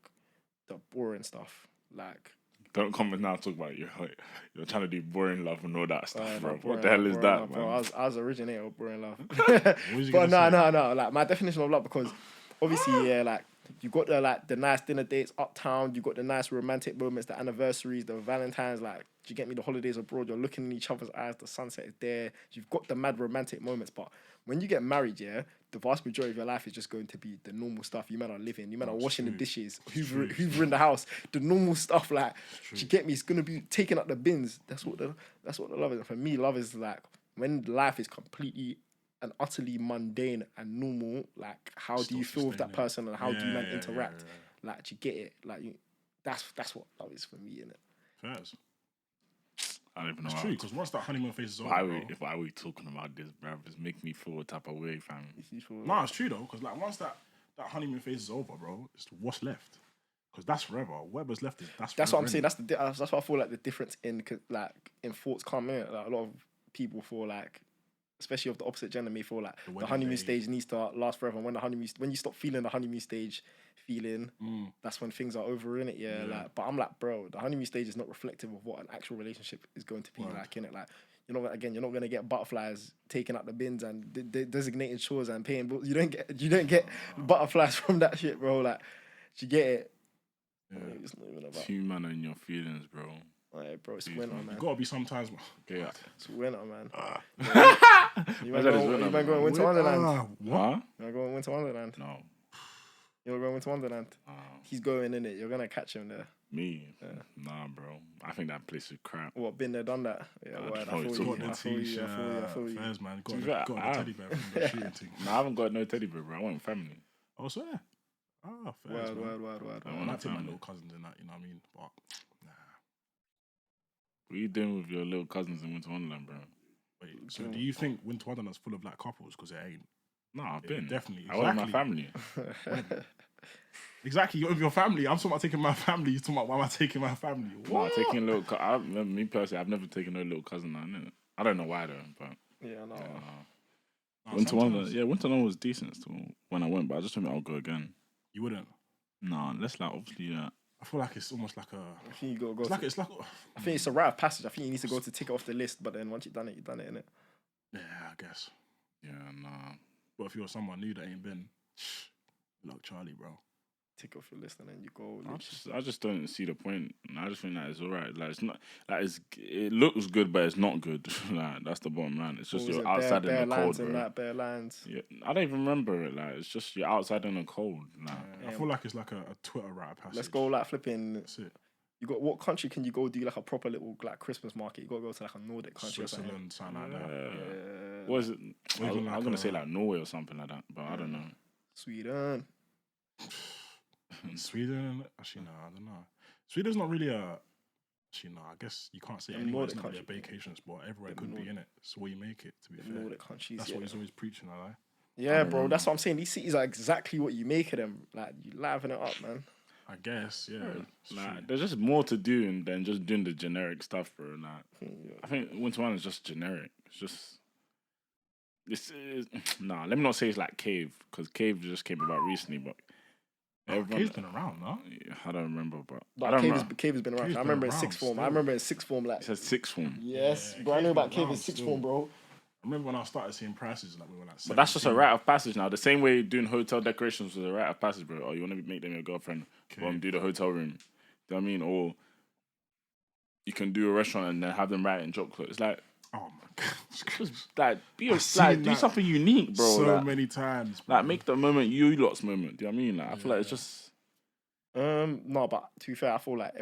the boring stuff. Like Don't come and now talk about you're trying to do boring love and all that stuff, bro. boring What the hell is boring that, love, man? bro. I was originator of boring love. you But gonna no. Like my definition of love, because obviously, yeah, like you got the nice dinner dates uptown, you got the nice romantic moments, the anniversaries, the Valentine's, like do you get me, the holidays abroad, you're looking in each other's eyes, the sunset is there, you've got the mad romantic moments. But when you get married, yeah, the vast majority of your life is just going to be the normal stuff. You men are living, you men are washing the dishes, hoovering the house, the normal stuff. Like, do you get me? It's gonna be taking up the bins. That's what the love is. And for me, love is like when life is completely and utterly mundane and normal. Like, how do you feel with that person and how do you interact? Yeah. Like, do you get it? Like, that's what love is for me, innit? Fairs. I don't even know. It's true, because once that honeymoon phase is over, why are we talking about this, bruv? It's making me feel a type of way, fam. No, it's true though, because like once that honeymoon phase is over, bro, it's what's left. Because that's forever. Whatever's left is that's what I'm saying. That's what I feel like the difference in thoughts come in. Like a lot of people feel like, especially of the opposite gender, may feel like the honeymoon stage needs to last forever. And when you stop feeling the honeymoon stage feeling, that's when things are over in it. Yeah. Like, but I'm like, bro, the honeymoon stage is not reflective of what an actual relationship is going to be like in it. Like, you're not going to get butterflies taking out the bins and designating chores and paying bills. You don't get butterflies from that shit, bro. Like, you get it. Yeah. It's not even about 2 man in your feelings, bro. Alright, bro, it's winter, man. You gotta be sometimes. Okay, it's winter, man. You What's might go in Winter Wonderland. What? You might go in Winter Wonderland. No. You're going Winter Wonderland. He's going in it. You're gonna catch him there. Me? Yeah. Nah, bro. I think that place is crap. What? Been there, done that? Yeah, I feel you. Fairs, man. Got a teddy bear from the shooting thing. Nah, I haven't got no teddy bear, bro. I want family. Oh, swear. Ah, fairs, Word. I might take my little cousins in that, you know what I mean? But, nah. What are you doing with your little cousins in Winter Wonderland, bro? Wait, so do you think Winter Wonderland's full of like couples? Because it ain't. No, I've been. Definitely. I went with my family. Exactly, you're with your family. I'm talking about taking my family. You're talking about why am I taking my family? What? No, taking a little. Me personally, I've never taken no little cousin. I don't know why though, but yeah, no. Winter Wonderland, Winter Wonderland was decent still when I went, but I just don't think I'll go again. You wouldn't? No, unless like obviously. I feel like it's almost like a. I think you gotta go. It's like. I think it's a rite of passage. I think you need to go to tick it off the list, but then once you've done it, innit? Yeah, I guess. Yeah, nah. But if you're someone new that ain't been, look, Charlie, bro. Tick off your list and then you go. I just don't see the point. I just think that it's alright. Like it's not like it looks good, but it's not good. Like that's the bottom line. It's just you're outside in the cold, bro. Bare lands. Yeah, I don't even remember it. Like it's just you're outside in the cold. Like, I feel like it's like a Twitter rap passage. Let's go like flipping. That's it. You got what country can you go do like a proper little like Christmas market? You gotta go to like a Nordic country, Switzerland, something like that. Yeah. What is it? I'm gonna say like Norway or something like that, but I don't know. Sweden. Sweden? Actually, no, I don't know. Sweden's not really a. Actually, no, I guess you can't say anywhere. It's not really a vacation spot. Everywhere could be in it. It's where you make it, to be fair. Nordic countries. That's what he's always preaching, I like. Yeah, bro. That's what I'm saying. These cities are exactly what you make of them. Like, you liven it up, man. I guess, yeah. Like, there's just more to do than just doing the generic stuff, bro. Like, I think Winter Wonderland is just generic. It's just. Nah, let me not say it's like Cave, because Cave just came about recently, but. Cave's been around, no? Yeah, I don't remember, but Cave has been around. I remember in sixth form. Like. It says sixth form. Yes, bro. I know about Cave in sixth form, bro. I remember when I started seeing prices, like we were like. But that's just a rite of passage now. The same way doing hotel decorations was a rite of passage, bro. Oh, you want to make them your girlfriend? Okay. Do the hotel room. Do you know what I mean? Or you can do a restaurant and then have them write in chocolate. It's like, oh my god, just like do something unique, bro. So like, many times, bro. Like make the moment you lot's moment. Do you know what I mean? Like I feel like it's just. No, but to be fair, I feel like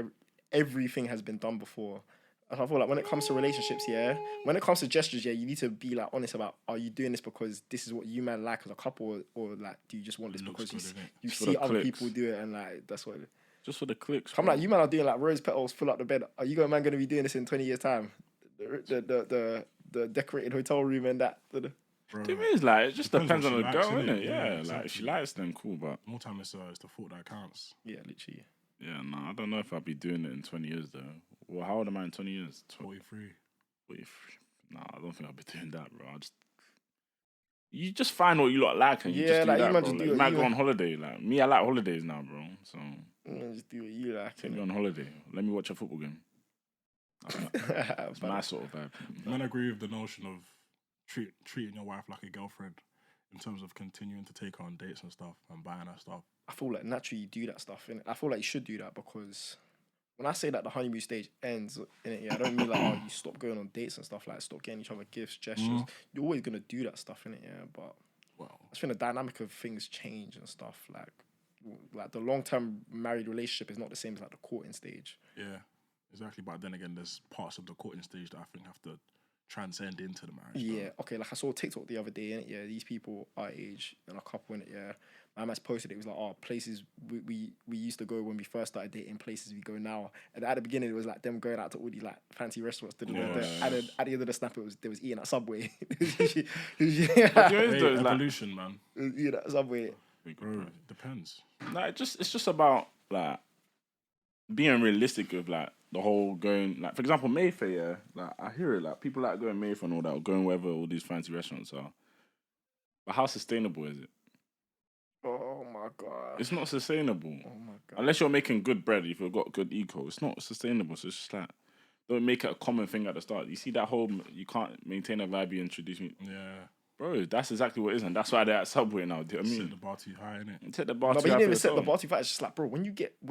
everything has been done before. I feel like when it comes to relationships, when it comes to gestures, you need to be like honest about, are you doing this because this is what you man like as a couple, or like do you just want this because you see other people do it and like that's what. Just for the clicks. I'm like, you man are doing like rose petals fill up the bed. Are you going to be doing this in 20 years time? The decorated hotel room and that. The thing is, like, it just depends on the girl, innit? Yeah, exactly. Like if she likes them, cool. But more time it's the thought that counts. Yeah, literally. Yeah, no, I don't know if I'll be doing it in 20 years though. Well, how old am I in 20 years? 43. Nah, I don't think I'll be doing that, bro. You just find what you lot like and you just do like, that, you bro. You might go on holiday. Like me, I like holidays now, bro. So just do what you like. Take me on holiday. Let me watch a football game. It's my sort of vibe. I agree with the notion of treating your wife like a girlfriend in terms of continuing to take her on dates and stuff and buying her stuff. I feel like naturally you do that stuff, innit? I feel like you should do that because when I say that the honeymoon stage ends, innit, I don't mean like, oh, you stop going on dates and stuff, like stop getting each other gifts, gestures. You're always going to do that stuff, innit, but I think the dynamic of things change and stuff. Like the long-term married relationship is not the same as like the courting stage. Yeah, exactly. But then again, there's parts of the courting stage that I think have to transcend into the marriage. Yeah, okay, like I saw TikTok the other day, innit? Yeah, these people our age and a couple in it, yeah. My man's posted it was like, oh, places we used to go when we first started dating, places we go now. And at the beginning it was like them going out to all these like fancy restaurants. And then at the end of the snap they was eating at Subway. Evolution, man. Eating at Subway. Bro, it depends. Like it's just about like being realistic with like the whole going, like for example Mayfair, yeah, like I hear it, like people like going Mayfair and all that, or going wherever all these fancy restaurants are. But how sustainable is it? Oh my god. It's not sustainable. Oh my god. Unless you're making good bread, if you've got good eco, it's not sustainable. So it's just like, don't make it a common thing at the start. You see that whole, you can't maintain a vibe you introduce me. Yeah. Bro, that's exactly what it is, and that's why they're at Subway now. Do you know what I mean? Set the bar too high, innit? Set the bar No, too but you high didn't even for set the yourself. bar too far. It's just like, bro, when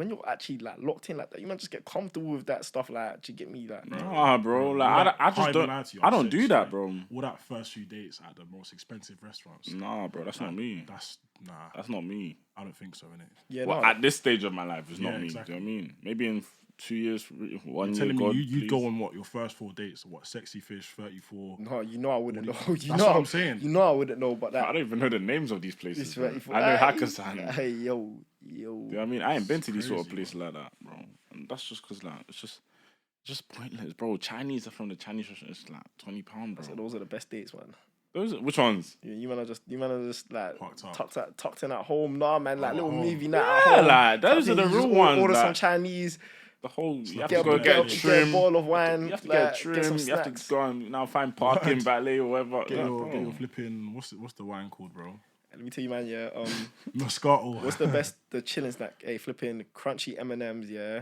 you're actually like locked in like that, you might just get comfortable with that stuff. Like, do you get me? Like, Nah, bro. Like, I just don't. I don't do that, bro. All that first few dates at the most expensive restaurants. Nah, bro. That's not me. That's not me. I don't think so, innit? yeah, Well, no, at this stage of my life, it's not me. Exactly. Do you know what I mean? Maybe in 2 years, 1 year. Telling me God, you go please. on what your first 4 dates? What, sexy fish 34? no, you know I wouldn't know. That's what I'm saying. You know I wouldn't know, but I that. don't even know the names of these places. It's Bro. 34. I know Hey, Hakkasan. Hey, yo. You know what I mean? I ain't been to these sort of crazy, places like that, bro. And that's just because, like, it's just pointless, bro. Chinese are from the Chinese restaurant. It's like £20, bro. So those are the best dates, man. Which ones? Yeah, you man are just like Tucked up. tucked in at home. Nah, man, like little home. movie night Yeah, at home. like, those are the You just real ones, Order some like- Chinese. The whole you have Get to go get a get a trim. bottle of wine. You have to like, get a trim. some You have snacks. to go and now find parking, valet, or whatever. Get your Bro. flipping, what's the wine called, bro? Let me tell you, man. Yeah. Moscato. What's the best? The chilling snack? Hey, flipping crunchy M&Ms. Yeah.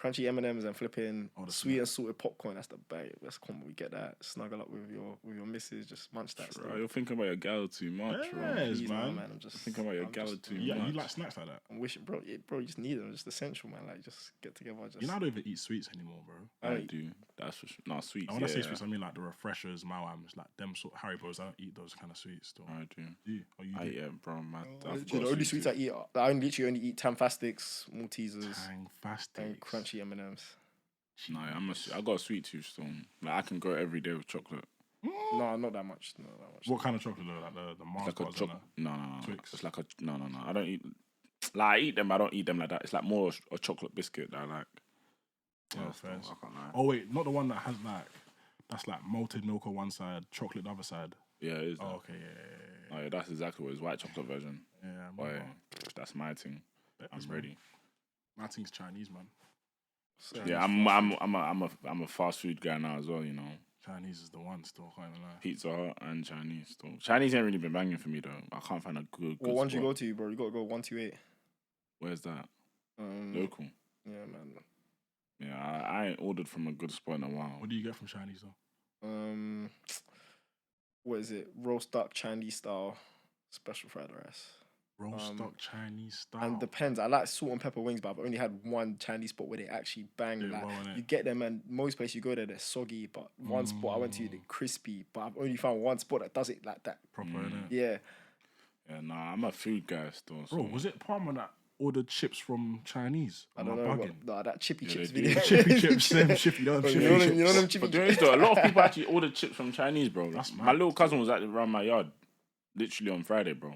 Crunchy M&Ms and flipping the sweet and salted popcorn. That's the bag. Let's come. We get that. Snuggle up with your missus. Just munch that stuff. Bro, you're thinking about your gal too much, bro. Yes, Please, no, man. I'm just Thinking about your gal too Yeah, much. you like snacks like that? I'm wishing, bro. Yeah, bro, you just need them. Just essential, man. Like, just get together. Just. You know, I don't even eat sweets anymore, bro. I do. That's for sure. No, sweets. And when I say yeah. sweets, I mean like the refreshers, Mawams, like them sort of Haribo's. I don't eat those kind of sweets. Though. I do. Do you? Or you I do? yeah, bro. Man, The only sweets I eat, I literally only eat Tanfastics, Maltesers, Tang fasting. and crunchy M&Ms. No, I got a sweet tooth still. Like I can go every day with chocolate. No, not that much. Not that much. What kind of chocolate though? Like the Mars Like a bars and chocolate. No. Twix. It's like a no. I don't eat. Like I eat them. I don't eat them like that. It's like more a chocolate biscuit that I like. Yeah, Yeah, fair. I can't lie. Oh wait, not the one that has like that's like malted milk on one side, chocolate the other side. Yeah, it is. Oh, that. okay, yeah. Oh, yeah, that's exactly what it is. White chocolate version. Yeah, Oh, man. yeah. That's my thing. I'm ready. My thing's Chinese, man. Yeah, I'm a fast food guy now as well. You know, Chinese is the one still. Can't even lie. Pizza Hut and Chinese still. Chinese ain't really been banging for me though. I can't find a good. What one do you spot. go to, bro? You gotta go 128. Where's that? Um, Local. Yeah, man. Yeah, I ain't ordered from a good spot in a while. What do you get from Chinese though? What is it? Roast duck Chinese style, special fried rice. Roast duck Chinese style. And depends. I like salt and pepper wings, but I've only had one Chinese spot where they actually bang. Yeah, Like well, innit? you get them, and most places you go there, they're soggy. But one spot I went to, they're crispy. But I've only found one spot that does it like that. Proper, innit? Yeah. Yeah, nah, I'm a food guy still. So. Bro, was it Palmer that ordered chips from Chinese? I don't know. Nah, that chippy Yeah, chips they video. do. Chippy chips, them chippy, them You chippy know them, chips. you know them chippy But do you know chips. though, a lot of people actually ordered chips from Chinese, bro. That's My mad. little cousin was actually around my yard, literally on Friday, bro.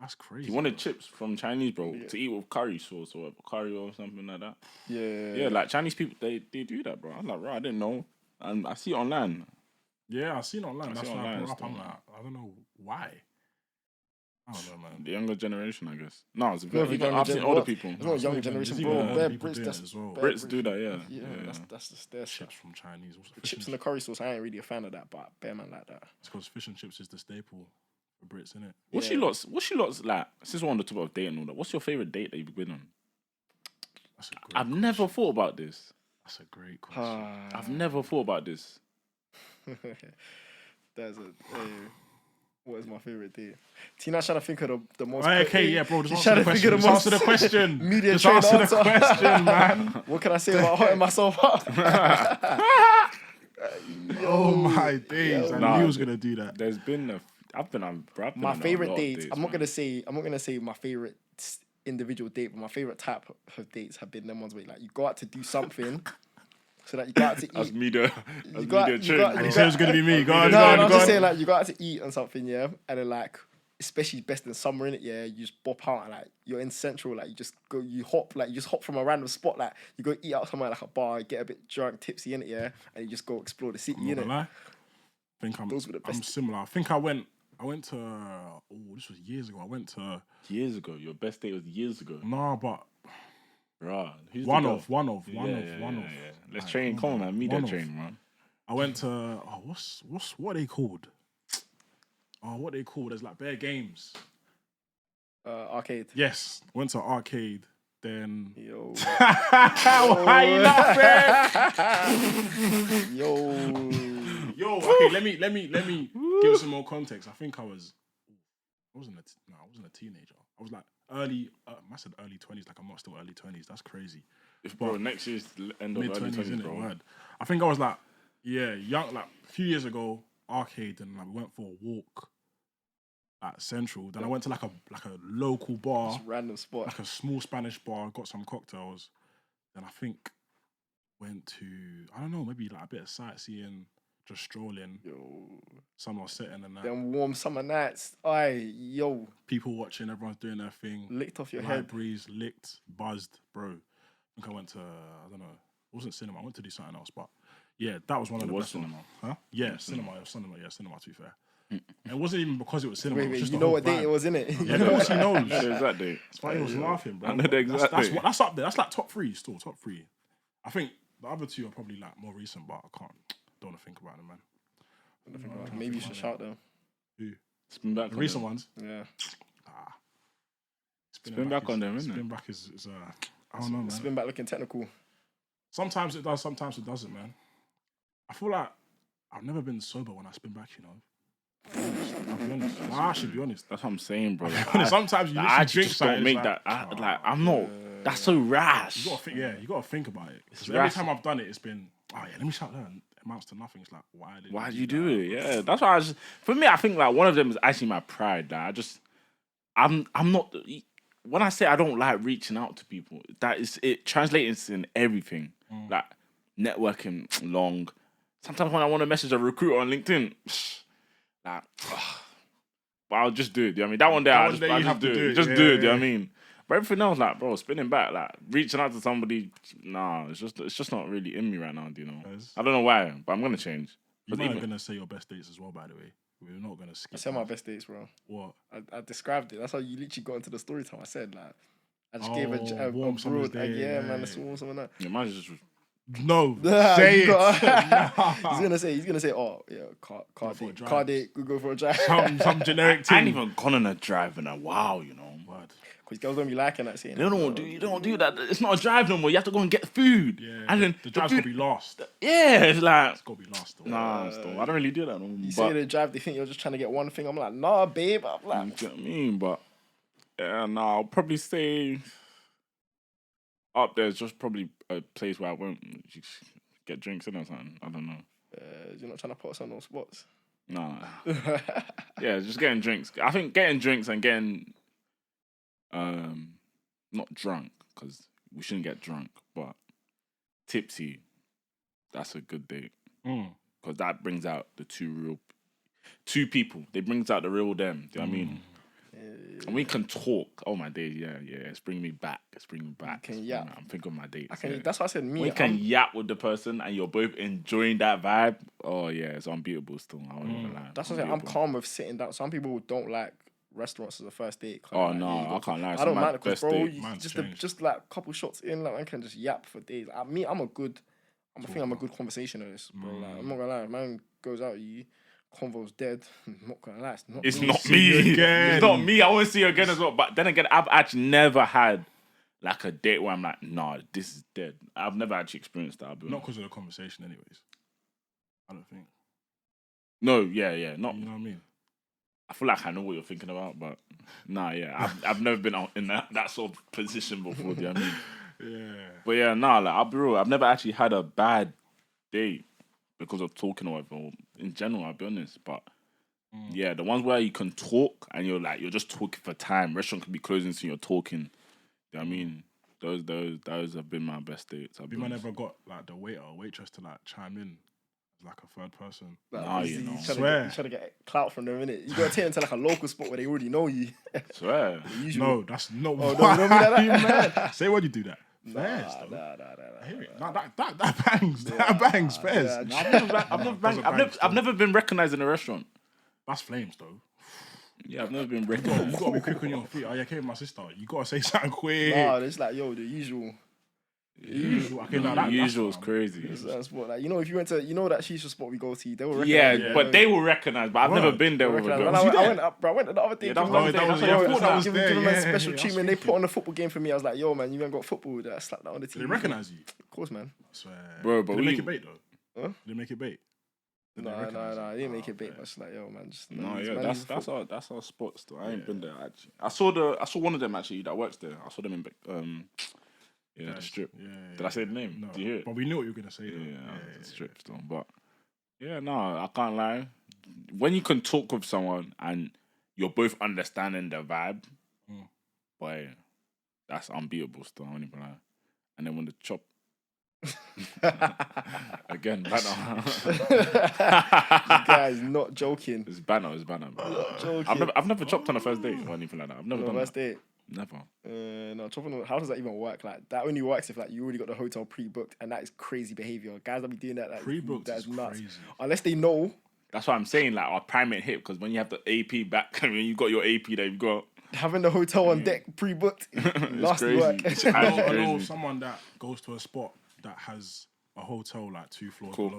That's crazy. He wanted chips from Chinese, bro, to eat with curry sauce or curry or something like that. Yeah. Yeah, like Chinese people, they do that, bro. I was like, bro, I didn't know. And I see it online. Yeah, I've seen it online. I That's see why I online brought up. I'm still. like, I don't know why. I don't know, man. The younger generation, I guess. No, it's No, the even, younger I've seen gen- older what? people. It's not younger generation, There's bro. even Bare older people Brits, doing that's it as well. bare Brits do that, yeah. Yeah, yeah. that's just their Chips stuff. from Chinese. What's the The fish chips and the curry sauce, I ain't really a fan of that, but bear man like that. It's because fish and chips is the staple for Brits, innit? What's your lot's like? Since we're on the top of dating and all that, what's your favorite date that you've been on? That's a great I've never thought about this. That's a great question. I've never thought about this. There's a. What is my favorite date? Tina's trying to think of the most. Okay, yeah, bro. She's Just answer trying the to think question. of Just the answer the question. media Just trained answer the answer. question, man. What can I say about hotting myself up? Oh my days! I Nah, knew he was gonna do that. There's been I've been on My on a favorite lot of dates. dates, I'm not man. gonna say my favorite individual date, but my favorite type of dates have been them ones where like you go out to do something, So that you go out to That's eat. media. You That's got- media you train, got- bro. You said it was gonna be me. Go on, No, go on, I'm go just on. saying like you go out to eat and something, yeah, and then like especially best in summer in it, yeah, you just bop out and like you're in Central, like you just hop from a random spot, like you go eat out somewhere like a bar, get a bit drunk, tipsy in it, yeah, and you just go explore the city I'm in not it. gonna lie. I think Those were the I'm best. similar. I think I went to this was years ago. I went to Years ago. Your best date was years ago. but Bruh. Who's one the of. girl? Yeah. Let's Like, train. Come on, man. Media one of. train, man. I went to what are they called? What are they called? There's like bare games. Arcade. Yes, went to arcade. Then Yo. Why you laughing? yo, okay, let me give you some more context. I think I wasn't a teenager. I was like early. I said early 20s. Like I'm not still early 20s. That's crazy. Bro, next year's the end of Mid early 20s, 20s, innit? bro. Word. I think I was like young. Like a few years ago, arcade, and like we went for a walk at Central. Then I went to like a local bar, Just random spot. like a small Spanish bar. Got some cocktails. Then I think went to I don't know, maybe like a bit of sightseeing, just strolling. Yo. Sun was setting and that. Them warm summer nights. Yo. People watching, everyone's doing their thing. Licked off your Light head. breeze, licked, buzzed, bro. I think I went to I don't know. It wasn't cinema. I went to do something else, but yeah, that was one of the best cinema. ones. Huh? Yeah, cinema. It was cinema. Yeah, cinema. To be fair, and it wasn't even because it was cinema. It was Wait, just you the know whole what date vibe. it was, innit? Yeah, of course he knows. I know the exact date. That's why he was laughing, bro. I know the exact that's date. that's up there. That's like top three. Still top three. I think the other two are probably like more recent, but I don't want to think about them, man. Maybe you should shout them. Who? Spin back The on recent them. ones. Yeah. Spin back on them, innit? Spin back is I don't know, man. Spin back looking technical. Sometimes it does, sometimes it doesn't, man. I feel like I've never been sober when I spin back, you know. I'll be honest. I should be honest. That's what I'm saying, bro. Sometimes you I literally drink just something. don't make it's that. like, I'm not. That's so rash. You gotta think, you gotta think about it. 'Cause every rash. time I've done it, it's been, let me shout that. And it amounts to nothing. It's like, Why did you do it? Yeah, that's why for me, I think like one of them is actually my pride. That I'm not. When I say I don't like reaching out to people, it translates in everything. Like networking long. Sometimes when I want to message a recruiter on LinkedIn, like, but I'll just do it. You know what I mean? That one day I just do it. Just do it. You know what I mean? But everything else, like, bro, spinning back, like reaching out to somebody, nah, it's just not really in me right now. Do you know? I don't know why, but I'm gonna change. You're not gonna say your best dates as well, by the way. We're not gonna skip. I said my best dates, bro. What? I described it. That's how you literally got into the story time. I said, like, I just gave a warm summer's broad, day, man, it's warm summer night. Yeah, mine's just No, say it. He's gonna say, oh yeah, car date, we go for a drive. Some generic I thing. ain't even gone on a drive in a while, you know. Because girls don't be liking that scene. You don't do that. It's not a drive no more. You have to go and get food. Yeah, and then the drive's gotta be last. Yeah, it's like It's gotta be last. Though. nah, still. I don't really do that no more. You say they drive, they think you're just trying to get one thing. I'm like, nah, babe. I'm like, do you know what I mean? But yeah, no, I'll probably say up there's just probably a place where I won't just get drinks in or something. I don't know. you're not trying to put us on those spots. Nah. Yeah, just getting drinks. I think getting drinks and getting not drunk, because we shouldn't get drunk, but tipsy, that's a good date. Because that brings out the two people. They brings out the real them. Do you know what I mean? And we can talk. Oh my days, yeah. It's bringing me back. can yap. I'm thinking of my dates. That's why I said me. We can yap with the person and you're both enjoying that vibe. Oh yeah, it's unbeatable still. I won't even lie. That's what I'm calm with sitting down. Some people don't like restaurants as a first date. Oh no, I can't lie. I don't mind it because, Best bro, date. just like a couple shots in, like, man can just yap for days. I'm a good conversationalist, bro. Like, I'm not gonna lie, man goes out, convo's dead. I'm not gonna lie, It's not me. It's not me. I want to see you again as well. But then again, I've actually never had like a date where I'm like, nah, this is dead. I've never actually experienced that. Not because of the conversation, anyways. I don't think. No, yeah, not. You know what I mean? I feel like I know what you're thinking about, but nah, yeah, I've never been in that sort of position before. Do you know what I mean? Yeah. But yeah, nah, like I'll be real. I've never actually had a bad date because of talking or whatever. In general, I'll be honest. But yeah, the ones where you can talk and you're just talking for time. Restaurant can be closing, so you're talking. You know what I mean? Those have been my best dates. Have you man ever got like the waiter or waitress to like chime in as like a third person? Nah, you know. He's trying to get clout from them, innit? You gotta take them to like a local spot where they already know you. Swear. No, that's not. Oh, no, you don't mean like that? Say when you do that. Fairs, though. I hear it. Nah, that bangs. That bangs. Fairs. I've never been recognised in a restaurant. That's flames, though. Yeah, I've never been You recognised. gotta be quick on your feet. Oh, yeah, came with my sister. You gotta say something quick. Nah, it's like, yo, the usual. Okay, nah, The usual's crazy. That's what, like, you know, if you went to, you know, that shisha spot we go to, they will recognize. Yeah, but they will recognise. But I've never been there with a girl. I went the other day. Yeah, that was Give them a special treatment. They put on a football game for me. I was like, yo, man, you ain't got football. I slapped that on the TV. Did they recognise you? Of course, man. I swear. Bro, but Did they make it bait, though? Huh? Did they make it bait? Nah, I didn't make it big. I was like, yo, man, just No, yeah, that's our spot still. I ain't been there actually. I saw one of them actually that works there. I saw them in the strip. Yeah, Did I say the name? No, Did you hear it? but we knew what you were gonna say. Yeah, the strip still. But yeah, no, I can't lie. When you can talk with someone and you're both understanding the vibe, boy, that's unbeatable still. I won't even lie. And then when the chop. Again, banner. This guy's not joking. It's banner, bro. Not joking. I've never chopped on a first date or anything like that. I've never done first that. date. Never. No, chopping. How does that even work? Like that only works if like you already got the hotel pre-booked, and that is crazy behavior. Guys that be doing that, like Pre-booked that's is nuts. crazy. Unless they know. That's what I'm saying. Like our primate hit because when you have the AP back, when you got your AP, there you go. Having the hotel on deck pre-booked, nasty crazy. work. I know someone that goes to a spot that has a hotel like 2 floors below.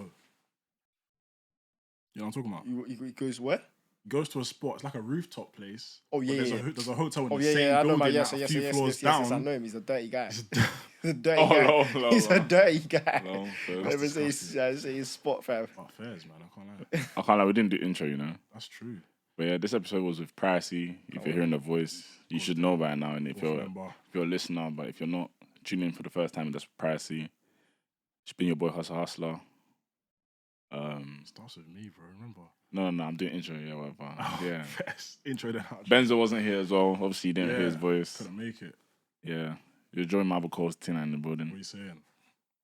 You know what I'm talking about? He goes where? Goes to a spot. It's like a rooftop place. Oh yeah, there's a hotel in Oh the yeah, same I know, building, man. like a few floors down. Yes, I know him. He's a dirty guy. It's He's a dirty guy. He's a dirty guy. No, Never say his spot, fam. Oh, fairs, man. I can't lie. I can't lie. We didn't do intro, you know. That's true. But yeah, this episode was with Pricey. If you're hearing the voice, you should know by now. And if you're a listener, but if you're not, tune in for the first time. That's Pricey. It's been your boy Hustlrr. Starts with me, bro. Remember? No, I'm doing intro. Yeah, whatever. Yeah. Intro then out. Benzo wasn't here as well. Obviously, you didn't hear his voice. Couldn't make it. Yeah. You're joining my Hus T9 in the building. What are you saying?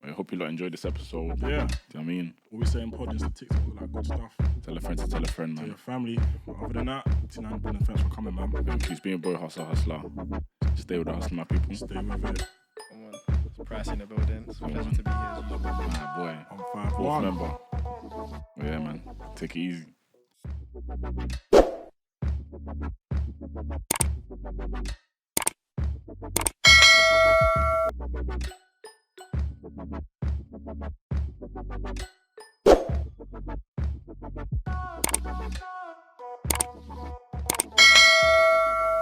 I hope you lot enjoyed this episode. Yeah. Do you know what I mean? What we saying? Pod, Insta, TikTok, all that good stuff. Tell a friend to tell a friend, Tell man. your family. But other than that, T9 building, thanks for coming, man. Thank you. It's been your boy Hustlrr. Stay with the hustle, my people. Stay with it. Come on. It's Price in the building. It's a pleasure to be here as usual. My boy. I'm 5'1". Fourth member. Yeah, man. Take it easy.